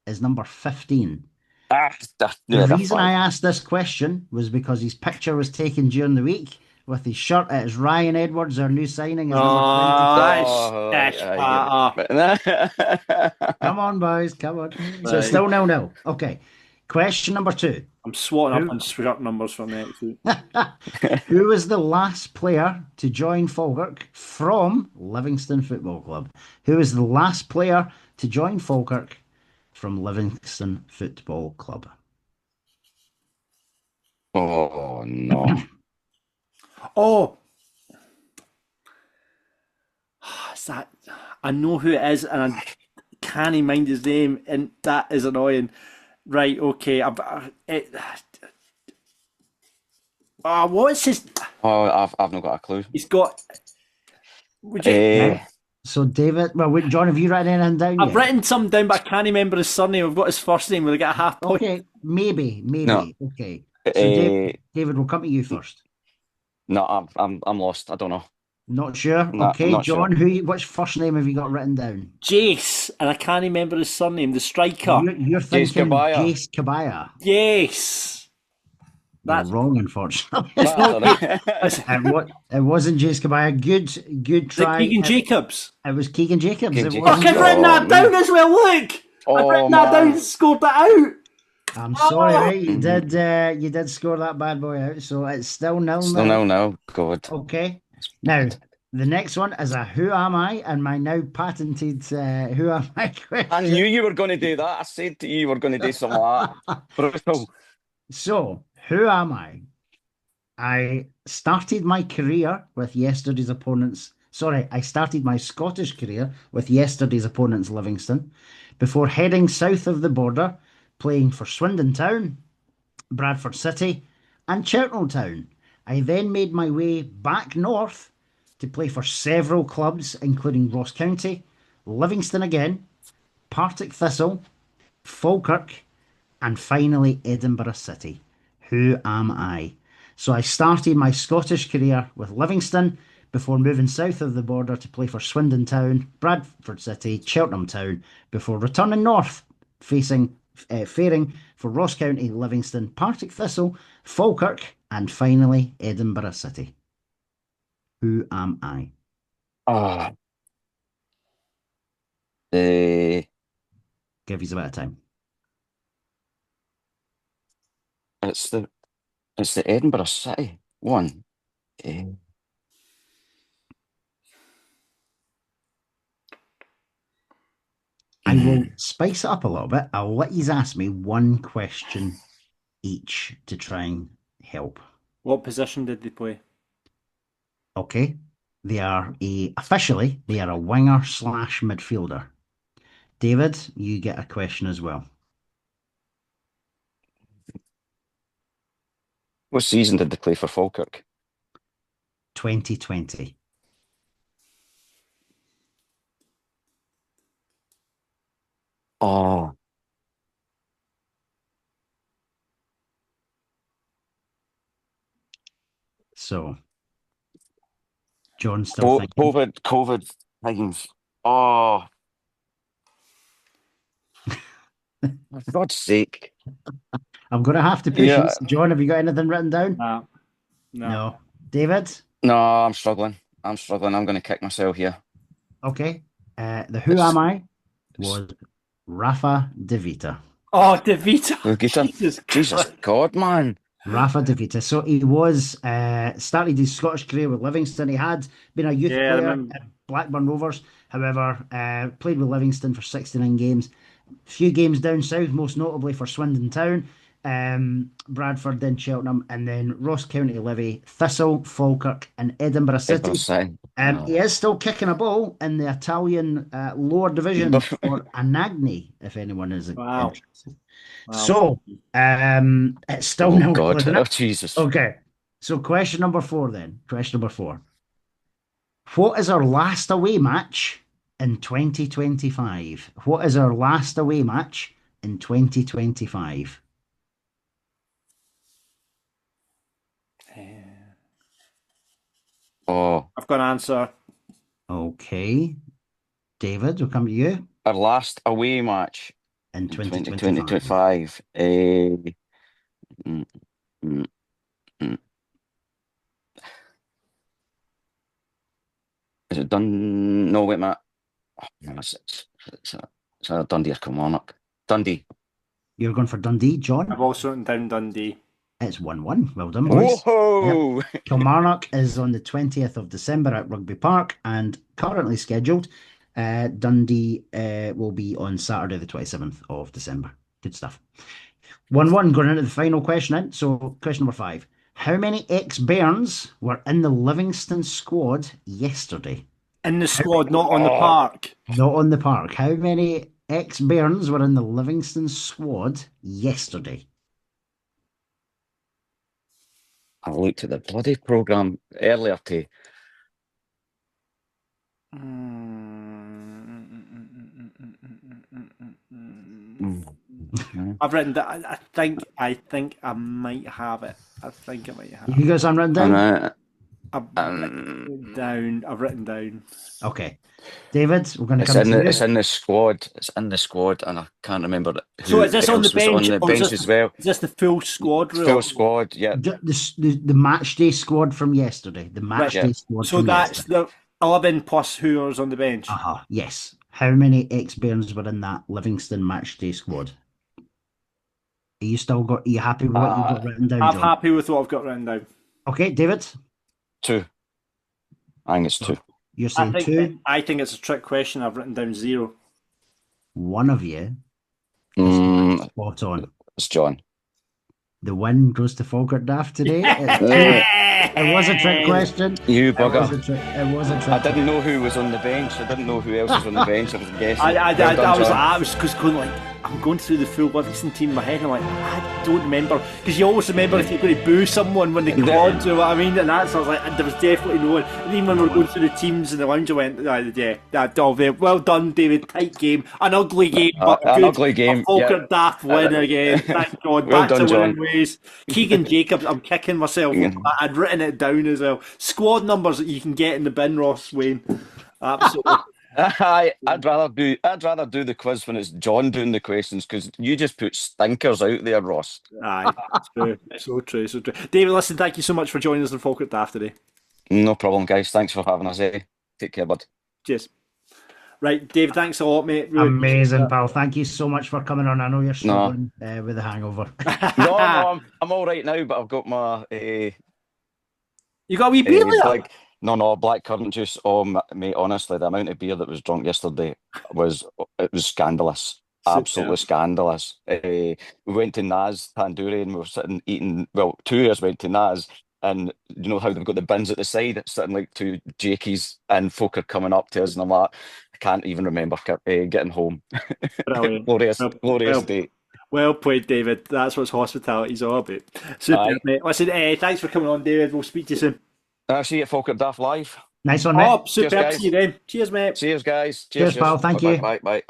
is number 15. The reason I asked this question was because his picture was taken during the week with his shirt. It's Ryan Edwards, our new signing. Come on, boys, come on. So it's still 0-0. Okay. Question number 2. I'm swatting up on shirt numbers for next week. Who was the last player to join Falkirk from Livingston Football Club? Who was the last player to join Falkirk from Livingston Football Club? Oh, no. Is that? I know who it is, and I can't mind his name, and that is annoying. Right, okay. What is his? I've not got a clue. He's got. Would you? So, David, John, have you written anything down? I've written something down, but I can't remember his surname. I've got his first name. Will I get a half point? Okay, maybe. No. Okay. So, David, we'll come to you first. No, I'm lost. I don't know. Not sure. No, okay, not John. Sure. Which first name have you got written down? Jace, and I can't remember his surname. The striker. You're thinking Jace Kabaya. Yes. That's wrong, unfortunately. It wasn't Jace Kabaya. Good try. Keegan Jacobs. It was Keegan Jacobs. I've written that down as well. Look, I've written that down and scored that out. I'm sorry, right? You did score that bad boy out, so it's still 0-0. Still 0-0. Good. Okay. Now, the next one is a Who Am I? And my now patented Who Am I question. I knew you were going to do that. I said to you were going to do something like that. Brutal. So, who am I? I started my career with yesterday's opponents. Sorry, I started my Scottish career with yesterday's opponents, Livingston, before heading south of the border, playing for Swindon Town, Bradford City, and Cheltenham Town. I then made my way back north to play for several clubs, including Ross County, Livingston again, Partick Thistle, Falkirk, and finally Edinburgh City. Who am I? So I started my Scottish career with Livingston before moving south of the border to play for Swindon Town, Bradford City, Cheltenham Town, before returning north, faring for Ross County, Livingston, Partick Thistle, Falkirk, and finally Edinburgh City. Who am I? Give you a bit of time. It's the Edinburgh City one. I will spice it up a little bit. I'll let you ask me one question each to try and help. What position did they play? Okay. Officially, they are a winger / midfielder. David, you get a question as well. What season did they play for Falkirk? 2020. Oh. So, John's still thinking. COVID times. Oh. For God's sake. I'm going to have to push you. John, have you got anything written down? No. David? No, I'm struggling. I'm going to kick myself here. Okay. The Who Am I was Rafa De Vita. Oh, De Vita. Jesus God, man. Rafa De Vita. So he was started his Scottish career with Livingston. He had been a youth player at Blackburn Rovers. However, played with Livingston for 69 games. A few games down south, most notably for Swindon Town, Bradford, then Cheltenham, and then Ross County, Livy, Thistle, Falkirk, and Edinburgh City. He is still kicking a ball in the Italian lower division for Anagni, if anyone is interested. Wow. So, it's still no God. good, isn't it? Oh, Jesus. Okay. So, question number 4 then. Question number 4. What is our last away match in 2025? What is our last away match in 2025? I've got an answer. Okay. David, we'll come to you. Our last away match in 2025. Is it done? No, wait, Matt. Oh, no, it's a Dundee or Kilmarnock. Dundee. You're going for Dundee, John? I've also written down Dundee. It's 1-1. Well done, boys. Whoa! Yep. Kilmarnock is on the 20th of December at Rugby Park and currently scheduled. Dundee will be on Saturday, the 27th of December. Good stuff. 1-1 going into the final question then. So, question number 5. How many ex-Bairns were in the Livingston squad yesterday? In the squad, not on the park. Not on the park. How many ex-Bairns were in the Livingston squad yesterday? I looked at the bloody programme earlier to... I've written that. I think I might have it. I might have it. You got something written down? I've written down. Okay. David, we're going to come to you. It's in the squad. It's in the squad, and I can't remember So is this on the bench? On the bench as well. Is this the full squad? Really? Full squad, yeah. The match day squad from yesterday. The match day squad. So that's yesterday. The 11 plus who was on the bench. Yes. How many ex-Bairns were in that Livingston match day squad? Are you happy with what you've got written down, I'm John? happy with what I've got written down. Okay, David? 2. I think it's 2. You're saying 2? I think it's a trick question. I've written down 0. One of you is spot on. It's John. The win goes to Falkirk Daft today. It was a trick question. You bugger. It was a trick. I didn't know who was on the bench. I didn't know who else was on the bench. I was guessing. I was because going like, I'm going through the full Livingston team in my head, and I'm like, I don't remember, because you always remember if you're going to boo someone when they come on, do you know what I mean? And that's, I was like, there was definitely no one. And even when we were going through the teams in the lounge, I went, well done, David, tight game, an ugly game, but an good. ugly game. A Falkirk Daft win again, thank God, Well back done, to winning John. ways. Keegan Jacobs, I'm kicking myself, I'd written it down as well. Squad numbers that you can get in the bin, Ross Wayne. Absolutely. I'd rather do the quiz when it's John doing the questions, because you just put stinkers out there, Ross. Aye, true. So true. David, listen, thank you so much for joining us on Falkirk Daft today. No problem, guys. Thanks for having us. Take care, bud. Cheers. Right, David, thanks a lot, mate. Really amazing, pal. Thank you so much for coming on. I know you're struggling with the hangover. No, I'm all right now, but I've got my... you got a wee beer there? No, black currant juice. Oh, mate, honestly, the amount of beer that was drunk yesterday was scandalous. Absolutely scandalous. We went to Naz Tandoori and we were sitting eating, well, 2 years went to Naz, and you know how they've got the bins at the side, sitting like 2 Jakies, and folk are coming up to us, and I'm like, I can't even remember getting home. Brilliant. glorious day. Well played, David. That's what hospitality's all about. Super, mate. Listen, thanks for coming on, David. We'll speak to you soon. I'll see you at Falkirk Daft Live. Nice one, mate. Oh, super. See you then. Cheers, mate. Cheers, guys. Cheers, pal. Thank you. Bye.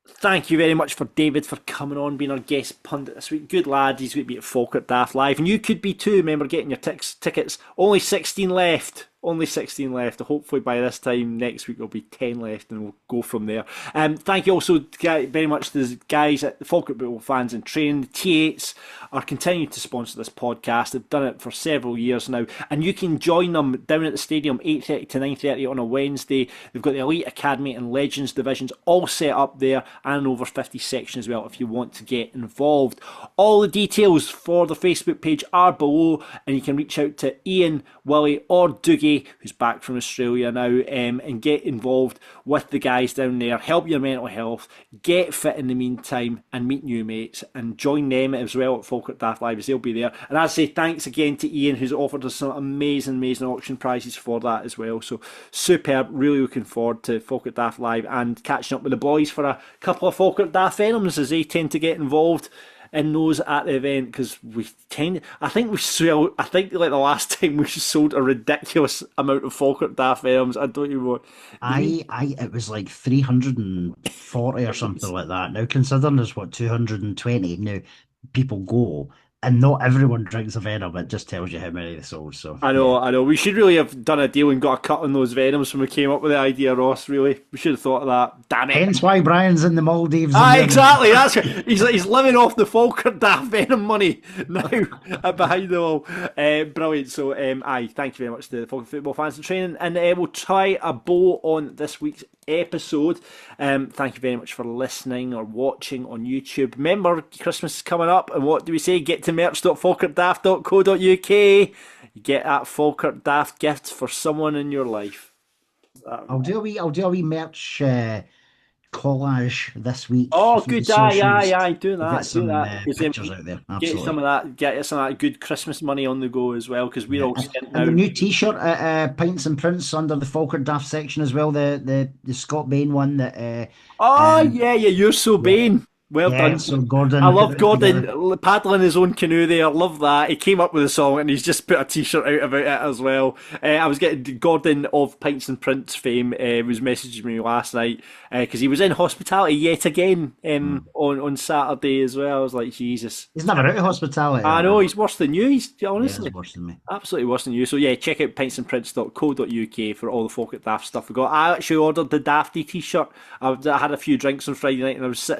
Thank you very much for David for coming on, being our guest pundit this week. Good lad, he's going to be at Falkirk Daft Live, and you could be too. Remember, getting your tickets. Only 16 left. Only 16 left. Hopefully by this time next week there'll be 10 left, and we'll go from there. Thank you also very much to the guys at the Falkirk Football Fans in Training. The T8s are continuing to sponsor this podcast. They've done it for several years now, and you can join them down at the stadium 8:30 to 9:30 on a Wednesday. They've got the Elite Academy and Legends divisions all set up there, and an over 50 section as well if you want to get involved. All the details for the Facebook page are below, and you can reach out to Ian, Willie or Dougie, who's back from Australia now, and get involved with the guys down there. Help your mental health, get fit in the meantime, and meet new mates, and join them as well at Falkirk Daft Live, as they'll be there. And I say thanks again to Ian, who's offered us some amazing auction prizes for that as well. So superb. Really looking forward to Falkirk Daft Live and catching up with the boys for a couple of Falkirk Daft Venoms, as they tend to get involved in those at the event, because I think like the last time we sold a ridiculous amount of Falkirk Daft Venoms. I don't even know. It was like 340 or something like that. Now, considering there's 220 now, people go, and not everyone drinks a Venom. It just tells you how many they sold. So I know. We should really have done a deal and got a cut on those Venoms when we came up with the idea, Ross. Really, we should have thought of that. Damn it! Hence why Brian's in the Maldives. Exactly. That's he's living off the Falkirk Daft Venom money now behind the wall. Brilliant. So, thank you very much to the Falkirk Football Fans in Training, and we'll try a bow on this week's episode. Thank you very much for listening or watching on YouTube. Remember, Christmas is coming up, and what do we say? Get to merch.falkirkdaft.co.uk. You get that Falkirk Daft gift for someone in your life. I'll do a wee merch collage this week. Oh, good! Aye, do that. Get some pictures out there. Absolutely. Get some of that good Christmas money on the go as well, because we're all skint now. And the new T-shirt at Pints and Prints under the Falkirk Daft section as well. The Scott Bain one that. You're so Bain. Well done. So Gordon. I love Gordon paddling his own canoe there. Love that. He came up with a song and he's just put a T-shirt out about it as well. I was getting Gordon of Pints and Prints fame was messaging me last night because he was in hospitality yet again on Saturday as well. I was like, Jesus. He's never out of hospitality. I know, he's worse than you. He's honestly he's worse than me. Absolutely worse than you. So yeah, check out pintsandprints.co.uk for all the Falkirk Daft stuff we got. I actually ordered the Dafty T-shirt. I had a few drinks on Friday night and I was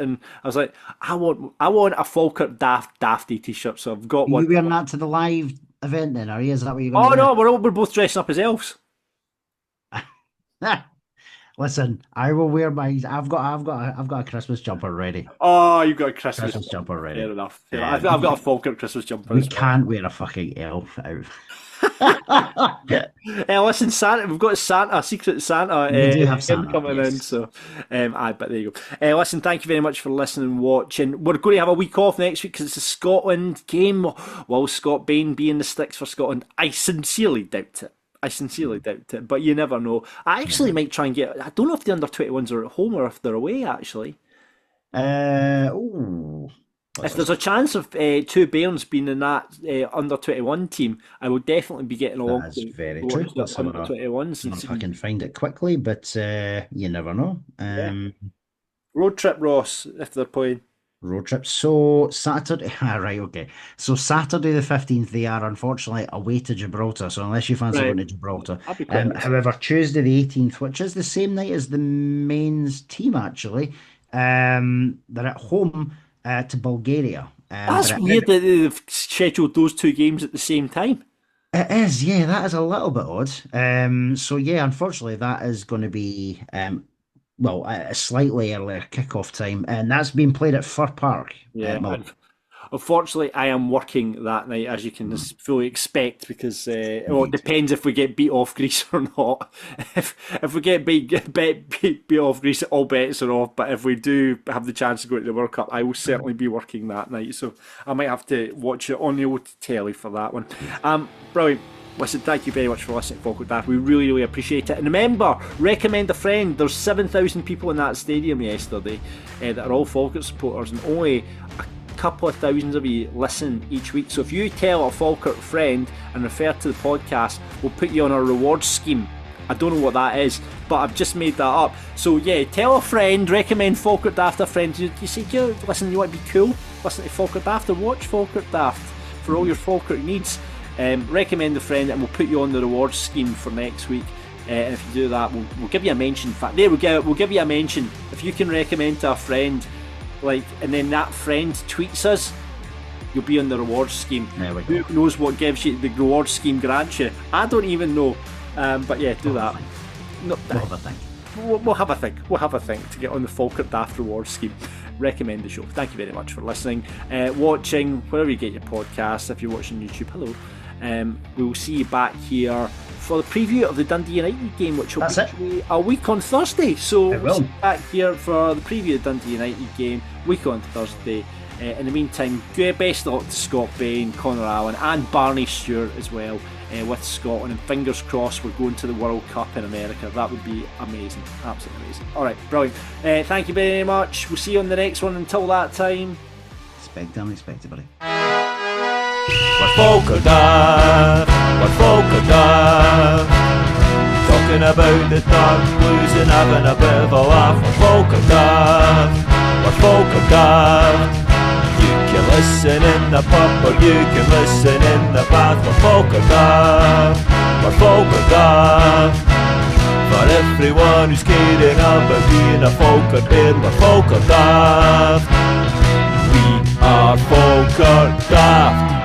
like, I want a Falkirk Dafty T-shirt, so I've got one. Are you wearing that to the live event then, are you? Is that what you're going to do? Oh no, we're both dressing up as elves. Listen, I will wear my. I've got a Christmas jumper ready. Oh, you've got a Christmas jumper ready. Fair enough. I've got a Falkirk Christmas jumper. We can't wear a fucking elf out. Listen, Santa, we've got a secret Santa. We do have Santa coming in, so but there you go. Listen, thank you very much for listening and watching. We're going to have a week off next week because it's a Scotland game. Will Scott Bain be in the sticks for Scotland? I sincerely doubt it. But you never know. I actually might try and I don't know if the under-21s are at home or if they're away, actually. If there's a chance of two Bairns being in that under 21 team, I will definitely be getting along. That's very to true. watch Let's the have under 21s. I don't know if I can find it quickly, but you never know. Road trip, Ross, if they're playing. Road trip. So Saturday, right, okay. So Saturday the 15th, they are unfortunately away to Gibraltar. So unless you fancy Right. going to Gibraltar. That'd be quite nice. However, Tuesday the 18th, which is the same night as the men's team actually, they're at home to Bulgaria. That's weird that they've scheduled those two games at the same time. It is, yeah, that is a little bit odd. So yeah, unfortunately, that is going to be a slightly earlier kickoff time, and that's being played at Fir Park. Yeah, unfortunately, I am working that night, as you can fully expect, because it depends if we get beat off Greece or not. If we get beat off Greece, all bets are off. But if we do have the chance to go to the World Cup, I will certainly be working that night. So I might have to watch it on the old telly for that one. Brilliant. Listen, thank you very much for listening to Falkirk Daft. We really, really appreciate it. And remember, recommend a friend. There's 7,000 people in that stadium yesterday that are all Falkirk supporters, and only a couple of thousands of you listen each week. So if you tell a Falkirk friend and refer to the podcast, we'll put you on a reward scheme. I don't know what that is, but I've just made that up. So yeah, tell a friend, recommend Falkirk Daft to a friend. You say, listen, you want to be cool? Listen to Falkirk Daft or watch Falkirk Daft for all your Falkirk needs. Recommend a friend, and we'll put you on the reward scheme for next week. And if you do that, we'll give you a mention. In fact, there we go. We'll give you a mention if you can recommend to a friend, and then that friend tweets us. You'll be on the reward scheme. There we go. Who knows what gives you the reward scheme grants you? I don't even know. But yeah, do that. We'll have a think. We'll have a think. We'll have a think to get on the Falkirk Daft reward scheme. Recommend the show. Thank you very much for listening, watching, wherever you get your podcasts. If you're watching YouTube, hello. We will see you back here for the preview of the Dundee United game, which will be a week on Thursday. So we'll see you back here for the preview of the Dundee United game, week on Thursday. In the meantime, best of luck to Scott Bain, Connor Allen, and Barney Stewart as well with Scotland. And fingers crossed we're going to the World Cup in America. That would be amazing. Absolutely amazing. Alright, brilliant. Thank you very much. We'll see you on the next one. Until that time, expect unexpected, buddy. We're Falkirk Daft. We're Falkirk Daft. Talking about the dark blues and having a bit of a laugh. We're Falkirk Daft. We're Falkirk Daft. You can listen in the pub or you can listen in the bath. We're Falkirk Daft. We're Falkirk Daft. For everyone who's caring about being a Falkirk Bairn, we're Falkirk Daft. We are Falkirk Daft.